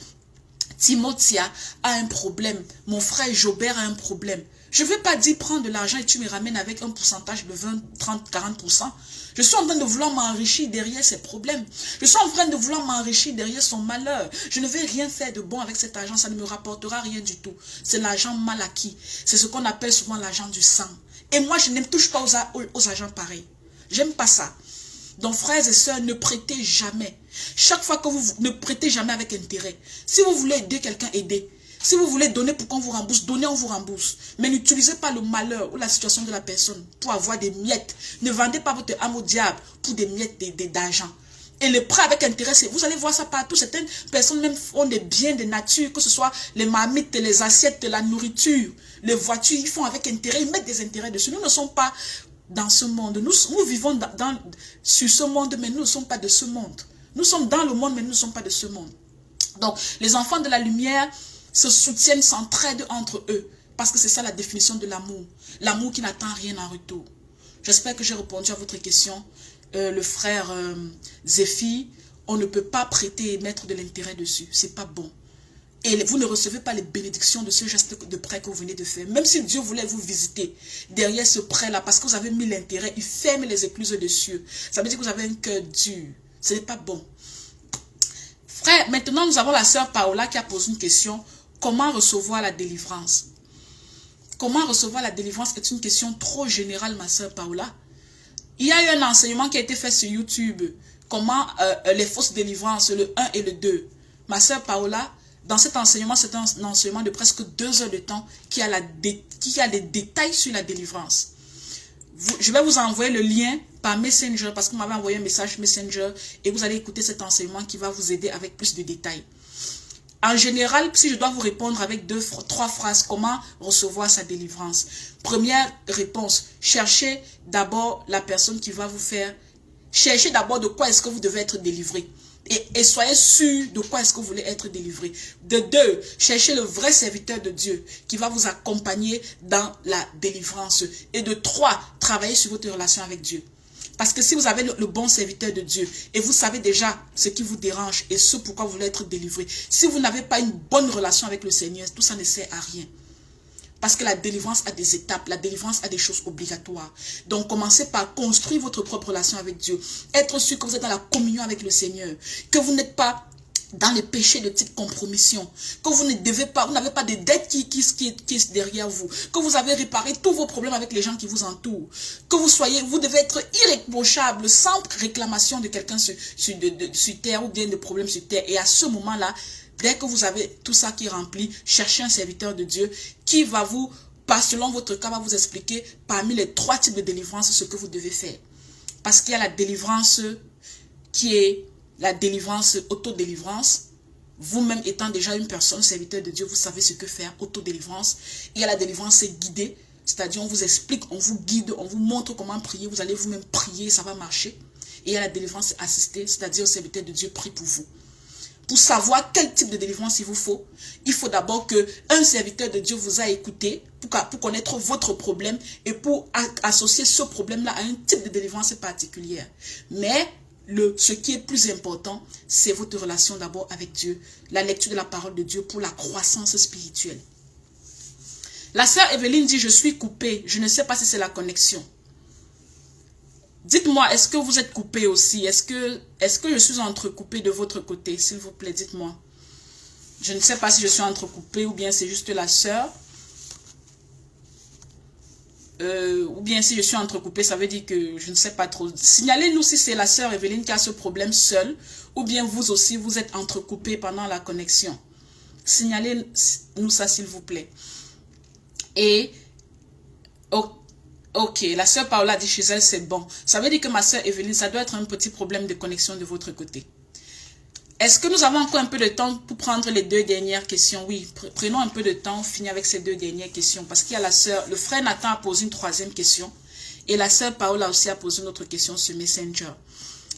Timothia a un problème, mon frère Jobert a un problème, je ne vais pas dire prends de l'argent et tu me ramènes avec un pourcentage de 20, 30, 40%. Je suis en train de vouloir m'enrichir derrière ses problèmes. Je suis en train de vouloir m'enrichir derrière son malheur. Je ne vais rien faire de bon avec cet argent. Ça ne me rapportera rien du tout. C'est l'argent mal acquis. C'est ce qu'on appelle souvent l'argent du sang. Et moi, je ne touche pas aux argents pareils. J'aime pas ça. Donc, frères et sœurs, ne prêtez jamais. Chaque fois que vous ne prêtez jamais avec intérêt. Si vous voulez aider quelqu'un, aidez. Si vous voulez donner pour qu'on vous rembourse, donnez, on vous rembourse. Mais n'utilisez pas le malheur ou la situation de la personne pour avoir des miettes. Ne vendez pas votre âme au diable pour des miettes d'argent. Et le prêt avec intérêt, vous allez voir ça partout. Certaines personnes même font des biens de nature, que ce soit les marmites, les assiettes, la nourriture, les voitures, ils font avec intérêt, ils mettent des intérêts dessus. Nous ne sommes pas dans ce monde. Nous vivons sur ce monde, mais nous ne sommes pas de ce monde. Nous sommes dans le monde, mais nous ne sommes pas de ce monde. Donc, les enfants de la lumière se soutiennent, s'entraident entre eux. Parce que c'est ça la définition de l'amour. L'amour qui n'attend rien en retour. J'espère que j'ai répondu à votre question. le frère Zéphi, on ne peut pas prêter et mettre de l'intérêt dessus. C'est pas bon. Et vous ne recevez pas les bénédictions de ce geste de prêt que vous venez de faire. Même si Dieu voulait vous visiter derrière ce prêt-là, parce que vous avez mis l'intérêt, il ferme les écluses des cieux. Ça veut dire que vous avez un cœur dur. Ce n'est pas bon. Frère, maintenant nous avons la sœur Paola qui a posé une question. Comment recevoir la délivrance? Comment recevoir la délivrance est une question trop générale, ma sœur Paola. Il y a eu un enseignement qui a été fait sur YouTube. Comment les fausses délivrances, le 1 et le 2. Ma sœur Paola, dans cet enseignement, c'est un enseignement de presque 2 heures de temps qui a les détails sur la délivrance. Je vais vous envoyer le lien par Messenger parce que vous m'avez envoyé un message Messenger et vous allez écouter cet enseignement qui va vous aider avec plus de détails. En général, si je dois vous répondre avec 3 phrases, comment recevoir sa délivrance? Première réponse, cherchez d'abord la personne qui va vous faire. Cherchez d'abord de quoi est-ce que vous devez être délivré. Et soyez sûr de quoi est-ce que vous voulez être délivré. De 2, cherchez le vrai serviteur de Dieu qui va vous accompagner dans la délivrance. Et de 3, travaillez sur votre relation avec Dieu. Parce que si vous avez le bon serviteur de Dieu et vous savez déjà ce qui vous dérange et ce pourquoi vous voulez être délivré, si vous n'avez pas une bonne relation avec le Seigneur, tout ça ne sert à rien. Parce que la délivrance a des étapes, la délivrance a des choses obligatoires. Donc, commencez par construire votre propre relation avec Dieu. Être sûr que vous êtes dans la communion avec le Seigneur. Que vous n'êtes pas dans les péchés de type compromission. Que vous ne devez pas, vous n'avez pas de dettes qui est derrière vous. Que vous avez réparé tous vos problèmes avec les gens qui vous entourent. Que vous devez être irréprochable, sans réclamation de quelqu'un sur terre ou bien de problèmes sur terre. Et à ce moment-là, dès que vous avez tout ça qui est rempli, cherchez un serviteur de Dieu qui va vous, selon votre cas, va vous expliquer parmi les 3 types de délivrance ce que vous devez faire. Parce qu'il y a la délivrance qui est la délivrance, autodélivrance. Vous-même étant déjà une personne, serviteur de Dieu, vous savez ce que faire, autodélivrance. Il y a la délivrance guidée, c'est-à-dire on vous explique, on vous guide, on vous montre comment prier, vous allez vous-même prier, ça va marcher. Et il y a la délivrance assistée, c'est-à-dire le serviteur de Dieu prie pour vous. Pour savoir quel type de délivrance il vous faut, il faut d'abord qu'un serviteur de Dieu vous a écouté pour connaître votre problème et pour associer ce problème-là à un type de délivrance particulière. Mais ce qui est plus important, c'est votre relation d'abord avec Dieu, la lecture de la parole de Dieu pour la croissance spirituelle. La sœur Evelyne dit, je suis coupée, je ne sais pas si c'est la connexion. Dites-moi, est-ce que vous êtes coupé aussi? Est-ce que je suis entrecoupé de votre côté? S'il vous plaît, dites-moi. Je ne sais pas si je suis entrecoupé ou bien c'est juste la sœur. Ou bien si je suis entrecoupé, ça veut dire que je ne sais pas trop. Signalez-nous si c'est la sœur Evelyne qui a ce problème seule. Ou bien vous aussi, vous êtes entrecoupé pendant la connexion. Signalez-nous ça, s'il vous plaît. Et... Ok, la sœur Paola dit chez elle, c'est bon. Ça veut dire que ma sœur Evelyne, ça doit être un petit problème de connexion de votre côté. Est-ce que nous avons encore un peu de temps pour prendre les 2 dernières questions? Oui, prenons un peu de temps, on finit avec ces 2 dernières questions. Parce qu'il y a la sœur, le frère Nathan a posé une 3e question. Et la sœur Paola aussi a posé une autre question sur Messenger.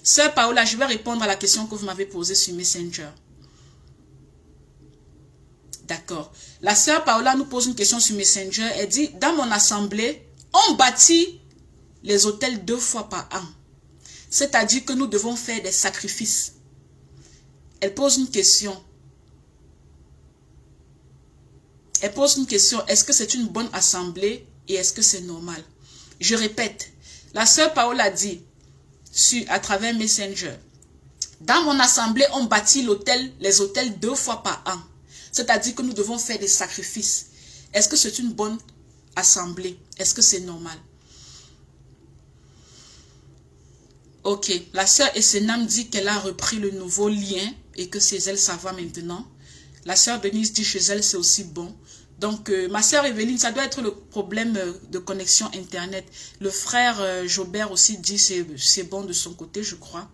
Sœur Paola, je vais répondre à la question que vous m'avez posée sur Messenger. D'accord. La sœur Paola nous pose une question sur Messenger. Elle dit, dans mon assemblée, on bâtit les autels 2 fois par an. C'est-à-dire que nous devons faire des sacrifices. Elle pose une question. Elle pose une question. Est-ce que c'est une bonne assemblée et est-ce que c'est normal? Je répète. La sœur Paola dit, à travers Messenger, dans mon assemblée, on bâtit les autels 2 fois par an. C'est-à-dire que nous devons faire des sacrifices. Est-ce que c'est une bonne assemblée? Est-ce que c'est normal? Ok, la sœur Essenam dit qu'elle a repris le nouveau lien et que chez elle, ça va maintenant. La sœur Denise dit chez elle, c'est aussi bon. Donc, ma sœur Evelyne, ça doit être le problème de connexion Internet. Le frère Jobert aussi dit c'est bon de son côté, je crois.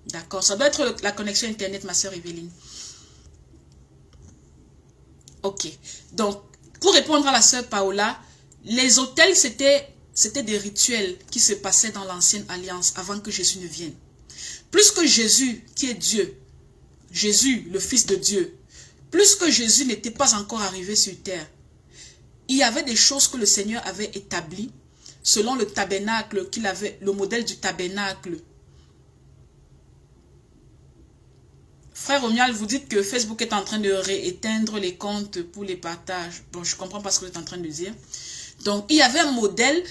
D'accord, ça doit être la connexion Internet, ma sœur Evelyne. Ok, donc, pour répondre à la sœur Paola, les autels, c'était des rituels qui se passaient dans l'ancienne alliance avant que Jésus ne vienne. Plus que Jésus, qui est Dieu, Jésus, le Fils de Dieu, plus que Jésus n'était pas encore arrivé sur terre, il y avait des choses que le Seigneur avait établies selon le tabernacle qu'il avait, le modèle du tabernacle. Frère Romuald, vous dites que Facebook est en train de rééteindre les comptes pour les partages. Bon, je ne comprends pas ce que vous êtes en train de dire. Donc, il y avait un modèle.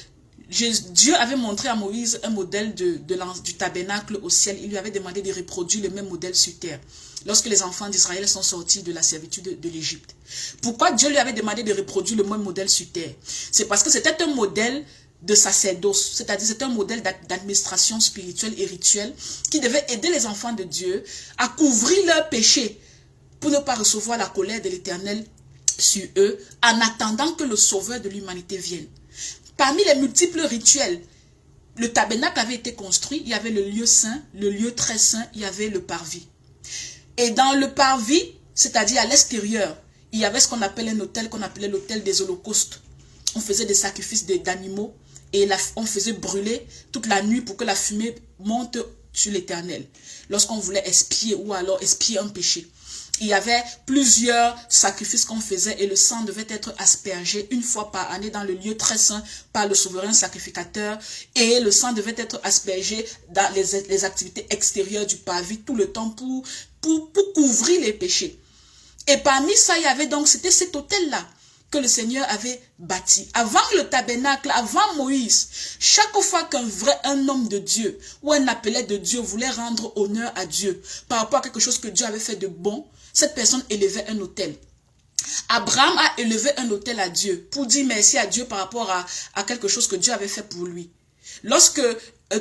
Dieu avait montré à Moïse un modèle du tabernacle au ciel. Il lui avait demandé de reproduire le même modèle sur terre. Lorsque les enfants d'Israël sont sortis de la servitude de l'Égypte. Pourquoi Dieu lui avait demandé de reproduire le même modèle sur terre? C'est parce que c'était un modèle de sacerdoce, c'est-à-dire c'est un modèle d'administration spirituelle et rituelle qui devait aider les enfants de Dieu à couvrir leurs péchés pour ne pas recevoir la colère de l'Éternel sur eux en attendant que le sauveur de l'humanité vienne. Parmi les multiples rituels, le tabernacle avait été construit, il y avait le lieu saint, le lieu très saint, il y avait le parvis. Et dans le parvis, c'est-à-dire à l'extérieur, il y avait ce qu'on appelait un autel, qu'on appelait l'autel des holocaustes. On faisait des sacrifices d'animaux et on faisait brûler toute la nuit pour que la fumée monte sur l'Éternel. Lorsqu'on voulait expier ou alors expier un péché. Il y avait plusieurs sacrifices qu'on faisait et le sang devait être aspergé une fois par année dans le lieu très saint par le souverain sacrificateur. Et le sang devait être aspergé dans les activités extérieures du parvis tout le temps pour couvrir les péchés. Et parmi ça, il y avait donc, c'était cet autel-là que le Seigneur avait bâti. Avant le tabernacle, avant Moïse, chaque fois qu'un homme de Dieu ou un appelé de Dieu voulait rendre honneur à Dieu par rapport à quelque chose que Dieu avait fait de bon, cette personne élevait un autel. Abraham a élevé un autel à Dieu pour dire merci à Dieu par rapport à quelque chose que Dieu avait fait pour lui. Lorsque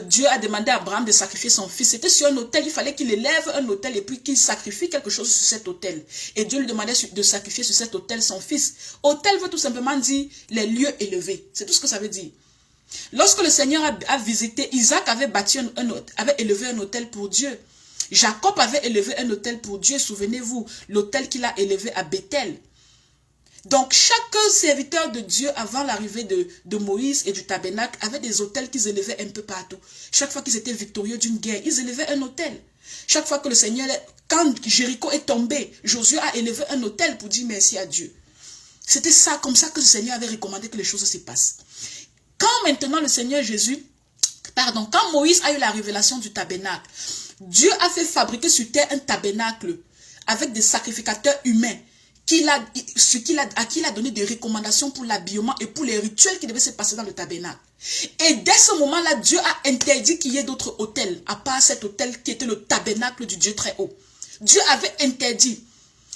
Dieu a demandé à Abraham de sacrifier son fils, c'était sur un autel, il fallait qu'il élève un autel et puis qu'il sacrifie quelque chose sur cet autel. Et Dieu lui demandait de sacrifier sur cet autel son fils. Autel veut tout simplement dire les lieux élevés. C'est tout ce que ça veut dire. Lorsque le Seigneur a visité, Isaac avait avait élevé un autel pour Dieu. Jacob avait élevé un autel pour Dieu, souvenez-vous, l'autel qu'il a élevé à Bethel. Donc, chaque serviteur de Dieu, avant l'arrivée de Moïse et du tabernacle, avait des autels qu'ils élevaient un peu partout. Chaque fois qu'ils étaient victorieux d'une guerre, ils élevaient un autel. Chaque fois que le Seigneur, quand Jéricho est tombé, Josué a élevé un autel pour dire merci à Dieu. C'était ça, comme ça que le Seigneur avait recommandé que les choses se passent. Quand maintenant le Seigneur Jésus, quand Moïse a eu la révélation du tabernacle, Dieu a fait fabriquer sur terre un tabernacle avec des sacrificateurs humains à qui il a donné des recommandations pour l'habillement et pour les rituels qui devaient se passer dans le tabernacle. Et dès ce moment-là, Dieu a interdit qu'il y ait d'autres autels, à part cet autel qui était le tabernacle du Dieu très haut. Dieu avait interdit.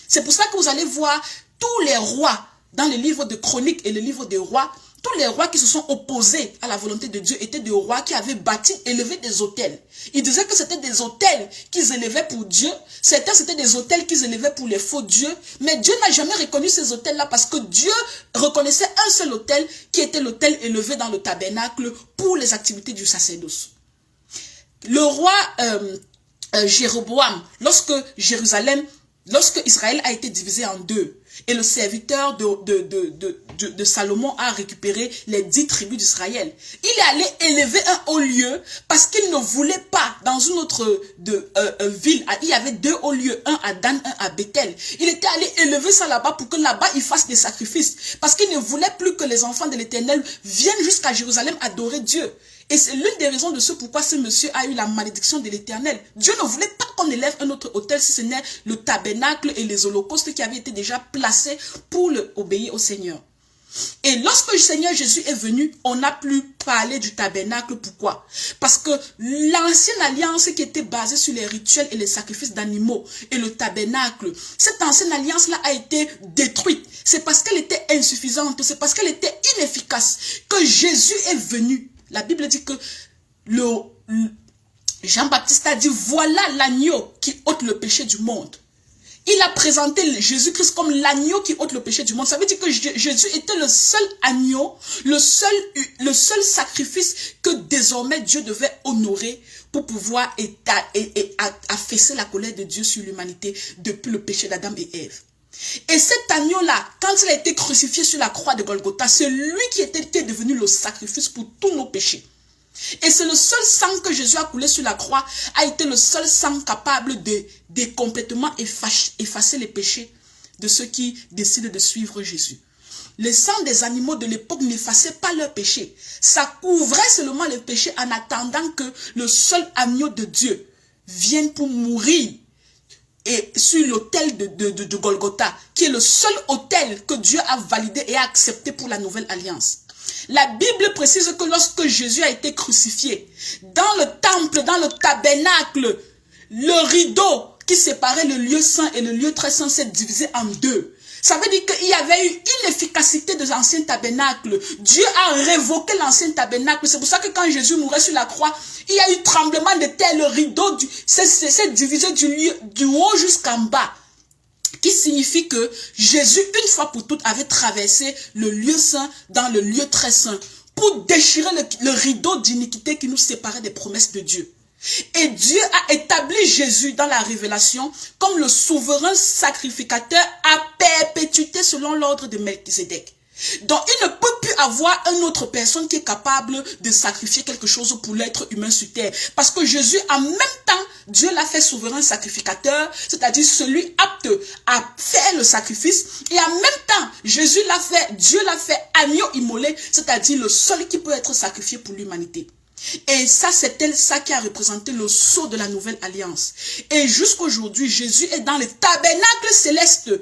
C'est pour ça que vous allez voir tous les rois dans le livre de Chroniques et le livre des rois. Tous les rois qui se sont opposés à la volonté de Dieu étaient des rois qui avaient élevé des autels. Ils disaient que c'était des autels qu'ils élevaient pour Dieu. Certains, c'était des autels qu'ils élevaient pour les faux dieux. Mais Dieu n'a jamais reconnu ces autels-là parce que Dieu reconnaissait un seul autel qui était l'autel élevé dans le tabernacle pour les activités du sacerdoce. Le roi Jéroboam, lorsque Israël a été divisé en deux, et le serviteur de Salomon a récupéré les 10 tribus d'Israël. Il est allé élever un haut lieu parce qu'il ne voulait pas, dans une autre ville, il y avait 2 hauts lieux, un à Dan, un à Bethel. Il était allé élever ça là-bas pour que là-bas il fasse des sacrifices. Parce qu'il ne voulait plus que les enfants de l'Éternel viennent jusqu'à Jérusalem adorer Dieu. Et c'est l'une des raisons de ce pourquoi ce monsieur a eu la malédiction de l'Éternel. Dieu ne voulait pas qu'on élève un autre autel si ce n'est le tabernacle et les holocaustes qui avaient été déjà placés pour obéir au Seigneur. Et lorsque le Seigneur Jésus est venu, on n'a plus parlé du tabernacle. Pourquoi? Parce que l'ancienne alliance qui était basée sur les rituels et les sacrifices d'animaux et le tabernacle, cette ancienne alliance-là a été détruite. C'est parce qu'elle était insuffisante, c'est parce qu'elle était inefficace que Jésus est venu. La Bible dit que Jean-Baptiste a dit, voilà l'agneau qui ôte le péché du monde. Il a présenté Jésus-Christ comme l'agneau qui ôte le péché du monde. Ça veut dire que Jésus était le seul agneau, le seul sacrifice que désormais Dieu devait honorer pour pouvoir affaisser la colère de Dieu sur l'humanité depuis le péché d'Adam et Ève. Et cet agneau-là, quand il a été crucifié sur la croix de Golgotha, c'est lui qui était devenu le sacrifice pour tous nos péchés. Et c'est le seul sang que Jésus a coulé sur la croix, a été le seul sang capable de complètement effacer les péchés de ceux qui décident de suivre Jésus. Le sang des animaux de l'époque n'effaçait pas leur péché. Ça couvrait seulement le péché en attendant que le seul agneau de Dieu vienne pour mourir et sur l'autel de Golgotha, qui est le seul autel que Dieu a validé et a accepté pour la nouvelle alliance. La Bible précise que lorsque Jésus a été crucifié, dans le temple, dans le tabernacle, le rideau qui séparait le lieu saint et le lieu très saint s'est divisé en deux. Ça veut dire qu'il y avait eu inefficacité de l'ancien tabernacle. Dieu a révoqué l'ancien tabernacle. C'est pour ça que quand Jésus mourait sur la croix, il y a eu tremblement de terre. Le rideau s'est divisé du haut jusqu'en bas. Qui signifie que Jésus, une fois pour toutes, avait traversé le lieu saint dans le lieu très saint pour déchirer le rideau d'iniquité qui nous séparait des promesses de Dieu. Et Dieu a établi Jésus dans la révélation comme le souverain sacrificateur à perpétuité selon l'ordre de Melchizedek. Donc il ne peut plus avoir une autre personne qui est capable de sacrifier quelque chose pour l'être humain sur terre. Parce que Jésus, en même temps, Dieu l'a fait souverain sacrificateur, c'est-à-dire celui apte à faire le sacrifice. Et en même temps, Dieu l'a fait agneau immolé, c'est-à-dire le seul qui peut être sacrifié pour l'humanité. Et ça, c'est ça qui a représenté le sceau de la nouvelle alliance. Et jusqu'aujourd'hui, Jésus est dans le tabernacle céleste.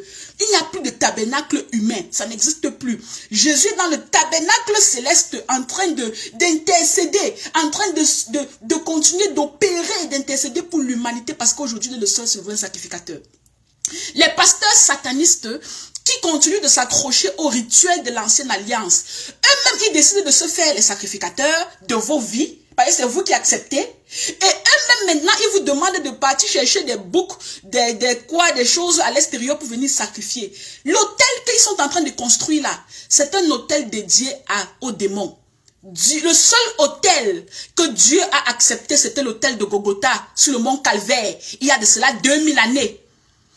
Il n'y a plus de tabernacle humain, ça n'existe plus. Jésus est dans le tabernacle céleste en train d'intercéder, en train de continuer d'opérer et d'intercéder pour l'humanité parce qu'aujourd'hui, il est le seul souverain sacrificateur. Les pasteurs satanistes qui continuent de s'accrocher au rituel de l'ancienne alliance, eux-mêmes, ils décident de se faire les sacrificateurs de vos vies, parce que c'est vous qui acceptez. Et eux-mêmes, maintenant, ils vous demandent de partir chercher des boucs, des choses à l'extérieur pour venir sacrifier. L'autel qu'ils sont en train de construire là, c'est un autel dédié aux démons. Le seul autel que Dieu a accepté, c'était l'autel de Golgotha, sur le mont Calvaire, il y a de cela 2000 années.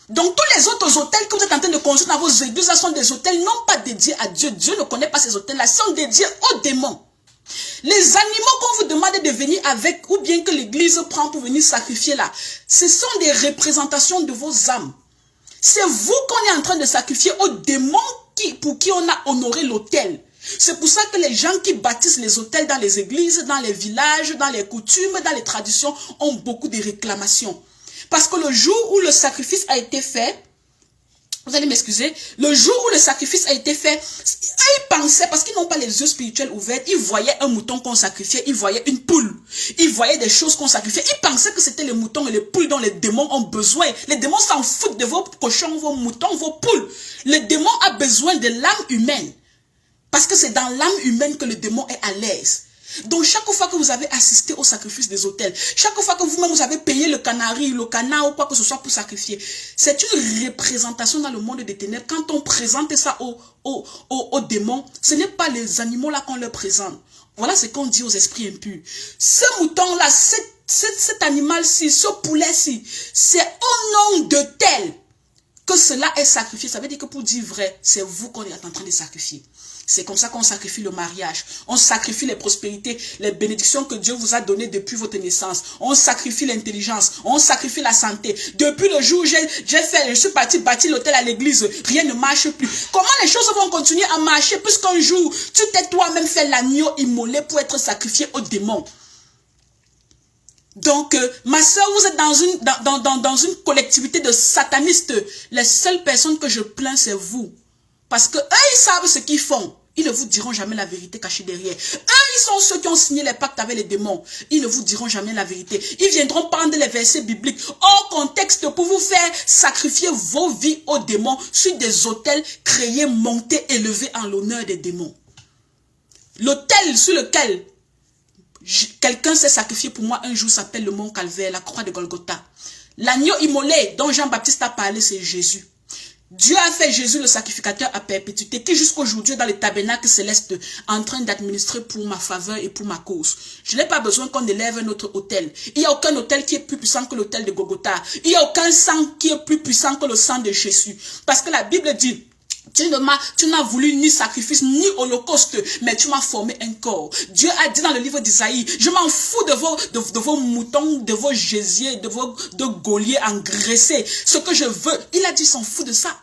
Donc tous les autres hôtels que vous êtes en train de construire dans vos églises, là, sont des hôtels non pas dédiés à Dieu. Dieu ne connaît pas ces hôtels-là, sont dédiés aux démons. Les animaux qu'on vous demande de venir avec, ou bien que l'église prend pour venir sacrifier là, ce sont des représentations de vos âmes. C'est vous qu'on est en train de sacrifier aux démons pour qui on a honoré l'autel. C'est pour ça que les gens qui bâtissent les hôtels dans les églises, dans les villages, dans les coutumes, dans les traditions, ont beaucoup de réclamations. Parce que le jour où le sacrifice a été fait, vous allez m'excuser, le jour où le sacrifice a été fait, ils pensaient, parce qu'ils n'ont pas les yeux spirituels ouverts, ils voyaient un mouton qu'on sacrifiait, ils voyaient une poule, ils voyaient des choses qu'on sacrifiait, ils pensaient que c'était les moutons et les poules dont les démons ont besoin. Les démons s'en foutent de vos cochons, vos moutons, vos poules. Le démon a besoin de l'âme humaine, parce que c'est dans l'âme humaine que le démon est à l'aise. Donc chaque fois que vous avez assisté au sacrifice des autels, chaque fois que vous-même vous avez payé le canari, le canard ou quoi que ce soit pour sacrifier, c'est une représentation dans le monde des ténèbres. Quand on présente ça aux démons, ce n'est pas les animaux là qu'on leur présente. Voilà ce qu'on dit aux esprits impurs. Ce mouton-là, cet animal-ci, ce poulet-ci, c'est au nom de tel que cela est sacrifié. Ça veut dire que pour dire vrai, c'est vous qu'on est en train de sacrifier. C'est comme ça qu'on sacrifie le mariage. On sacrifie les prospérités, les bénédictions que Dieu vous a données depuis votre naissance. On sacrifie l'intelligence. On sacrifie la santé. Depuis le jour où je suis parti bâtir l'hôtel à l'église, rien ne marche plus. Comment les choses vont continuer à marcher puisqu'un jour, tu t'es toi-même fait l'agneau immolé pour être sacrifié aux démons? Donc, ma soeur, vous êtes dans une collectivité de satanistes. Les seules personnes que je plains, c'est vous. Parce que eux, ils savent ce qu'ils font. Ils ne vous diront jamais la vérité cachée derrière. Eux, ils sont ceux qui ont signé les pactes avec les démons. Ils ne vous diront jamais la vérité. Ils viendront prendre les versets bibliques hors contexte pour vous faire sacrifier vos vies aux démons sur des autels créés, montés, élevés en l'honneur des démons. L'autel sur lequel quelqu'un s'est sacrifié pour moi un jour s'appelle le mont Calvaire, la croix de Golgotha. L'agneau immolé dont Jean-Baptiste a parlé, c'est Jésus. Dieu a fait Jésus le sacrificateur à perpétuité qui jusqu'aujourd'hui est dans le tabernacle céleste en train d'administrer pour ma faveur et pour ma cause. Je n'ai pas besoin qu'on élève un autre autel. Il n'y a aucun autel qui est plus puissant que l'autel de Golgotha. Il n'y a aucun sang qui est plus puissant que le sang de Jésus. Parce que la Bible dit, tu n'as voulu ni sacrifice, ni holocauste, mais tu m'as formé un corps. Dieu a dit dans le livre d'Isaïe, je m'en fous de vos moutons, de vos gésiers, de Goliath engraissés. Ce que je veux, il a dit, s'en fout de ça.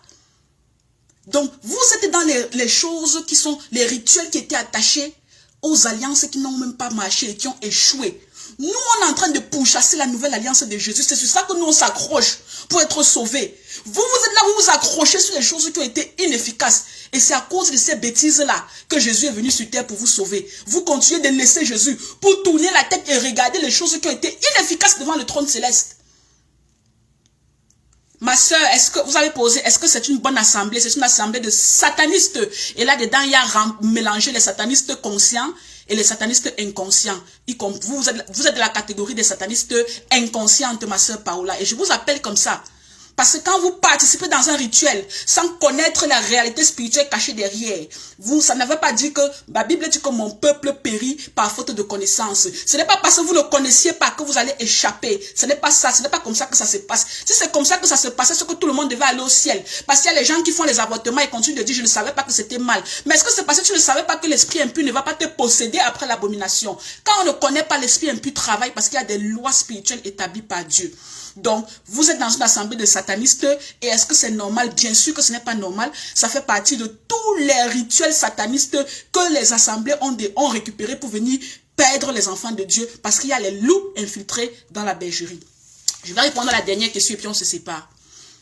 Donc, vous êtes dans les choses qui sont les rituels qui étaient attachés aux alliances qui n'ont même pas marché et qui ont échoué. Nous, on est en train de pourchasser la nouvelle alliance de Jésus. C'est sur ça que nous, on s'accroche pour être sauvés. Vous êtes là, vous vous accrochez sur les choses qui ont été inefficaces. Et c'est à cause de ces bêtises-là que Jésus est venu sur terre pour vous sauver. Vous continuez de laisser Jésus pour tourner la tête et regarder les choses qui ont été inefficaces devant le trône céleste. Ma soeur, est-ce que vous avez posé, est-ce que c'est une bonne assemblée? C'est une assemblée de satanistes. Et là-dedans, il y a mélangé les satanistes conscients et les satanistes inconscients. Vous êtes de la catégorie des satanistes inconscientes, ma soeur Paola. Et je vous appelle comme ça. Parce que quand vous participez dans un rituel, sans connaître la réalité spirituelle cachée derrière, ça ne veut pas dire que la Bible dit que mon peuple périt par faute de connaissance. Ce n'est pas parce que vous ne connaissiez pas que vous allez échapper. Ce n'est pas ça, ce n'est pas comme ça que ça se passe. Si c'est comme ça que ça se passait, c'est que tout le monde devait aller au ciel. Parce qu'il y a les gens qui font les avortements et continuent de dire, je ne savais pas que c'était mal. Mais est-ce que c'est parce que tu ne savais pas que l'esprit impur ne va pas te posséder après l'abomination? Quand on ne connaît pas, l'esprit impur travaille parce qu'il y a des lois spirituelles établies par Dieu. Donc, vous êtes dans une assemblée de satanistes et est-ce que c'est normal? Bien sûr que ce n'est pas normal. Ça fait partie de tous les rituels satanistes que les assemblées ont récupérés pour venir perdre les enfants de Dieu parce qu'il y a les loups infiltrés dans la bergerie. Je vais répondre à la dernière question et puis on se sépare.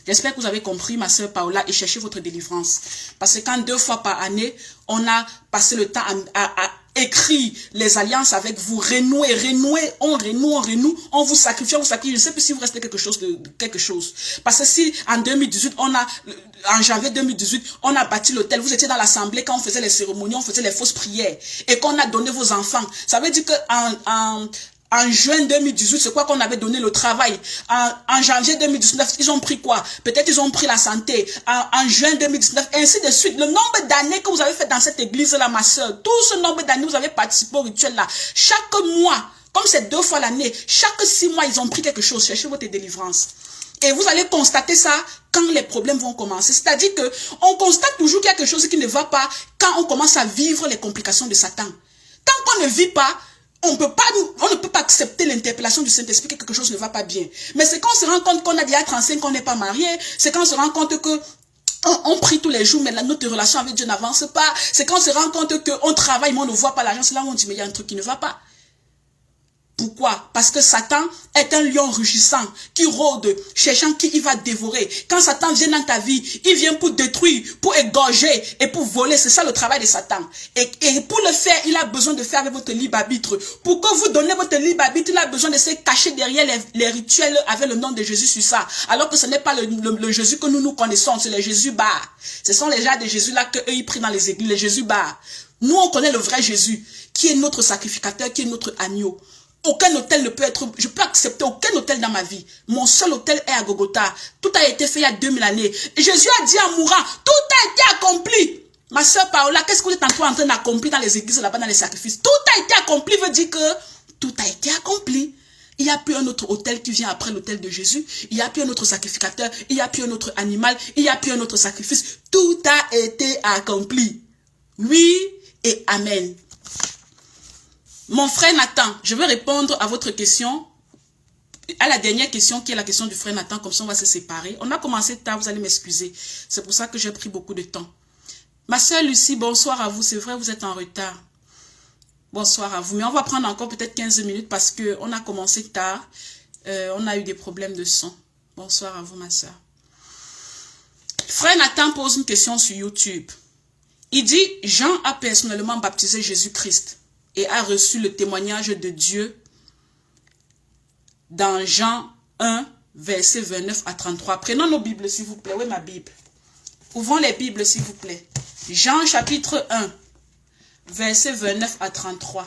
J'espère que vous avez compris, ma soeur Paola, et cherchez votre délivrance. Parce que quand 2 fois par année, on a passé le temps à écrire les alliances avec vous, renouer, on renoue, on vous sacrifie, Je ne sais plus si vous restez quelque chose. Parce que si en 2018, en janvier 2018, on a bâti l'hôtel, vous étiez dans l'assemblée quand on faisait les cérémonies, on faisait les fausses prières, et qu'on a donné vos enfants. Ça veut dire que en juin 2018, c'est quoi qu'on avait donné le travail? En janvier 2019, ils ont pris quoi? Peut-être ils ont pris la santé. En juin 2019, ainsi de suite. Le nombre d'années que vous avez fait dans cette église-là, ma soeur, tout ce nombre d'années, vous avez participé au rituel-là. Chaque mois, comme c'est 2 fois l'année, chaque 6 mois, ils ont pris quelque chose. Cherchez votre délivrance. Et vous allez constater ça quand les problèmes vont commencer. C'est-à-dire qu'on constate toujours qu'il y a quelque chose qui ne va pas quand on commence à vivre les complications de Satan. Tant qu'on ne vit pas, on ne peut pas accepter l'interpellation du Saint-Esprit que quelque chose ne va pas bien. Mais c'est quand on se rend compte qu'on a déjà 35 ans, qu'on n'est pas marié, c'est quand on se rend compte que on prie tous les jours, mais notre relation avec Dieu n'avance pas. C'est quand on se rend compte qu'on travaille, mais on ne voit pas l'argent. C'est là où on dit, mais il y a un truc qui ne va pas. Pourquoi? Parce que Satan est un lion rugissant qui rôde, cherchant qui il va dévorer. Quand Satan vient dans ta vie, il vient pour détruire, pour égorger et pour voler. C'est ça le travail de Satan. Et pour le faire, il a besoin de faire avec votre libre arbitre. Pour que vous donnez votre libre arbitre, il a besoin de se cacher derrière les rituels avec le nom de Jésus sur ça. Alors que ce n'est pas le Jésus que nous connaissons, c'est le Jésus bas. Ce sont les gens de Jésus là qu'eux ils prient dans les églises, les Jésus bas. Nous on connaît le vrai Jésus, qui est notre sacrificateur, qui est notre agneau. Aucun hôtel ne peut être, je peux accepter aucun hôtel dans ma vie. Mon seul hôtel est à Golgotha. Tout a été fait il y a 2000 années. Et Jésus a dit en mourant, tout a été accompli. Ma soeur Paola, qu'est-ce que vous êtes en train d'accomplir dans les églises là-bas, dans les sacrifices? Tout a été accompli veut dire que tout a été accompli. Il n'y a plus un autre hôtel qui vient après l'hôtel de Jésus. Il n'y a plus un autre sacrificateur. Il n'y a plus un autre animal. Il n'y a plus un autre sacrifice. Tout a été accompli. Oui et amen. Mon frère Nathan, je vais répondre à votre question, à la dernière question qui est la question du frère Nathan, comme ça on va se séparer. On a commencé tard, vous allez m'excuser. C'est pour ça que j'ai pris beaucoup de temps. Ma soeur Lucie, bonsoir à vous. C'est vrai, vous êtes en retard. Bonsoir à vous. Mais on va prendre encore peut-être 15 minutes parce qu'on a commencé tard. On a eu des problèmes de son. Bonsoir à vous, ma soeur. Frère Nathan pose une question sur YouTube. Il dit, Jean a personnellement baptisé Jésus-Christ et a reçu le témoignage de Dieu dans Jean 1, verset 29 à 33. Prenons nos Bibles, s'il vous plaît. Où est ma Bible? Ouvrons les Bibles, s'il vous plaît. Jean, chapitre 1, verset 29 à 33.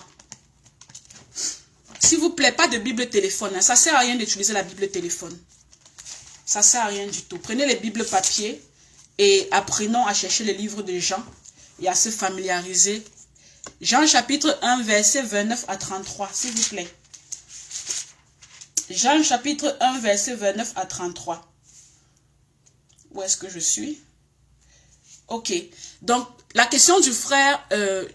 S'il vous plaît, pas de Bible téléphone. Hein. Ça ne sert à rien d'utiliser la Bible téléphone. Ça ne sert à rien du tout. Prenez les Bibles papier et apprenons à chercher les livres de Jean et à se familiariser. Jean chapitre 1, verset 29 à 33, s'il vous plaît. Jean chapitre 1, verset 29 à 33. Où est-ce que je suis? Ok. Donc, la question du frère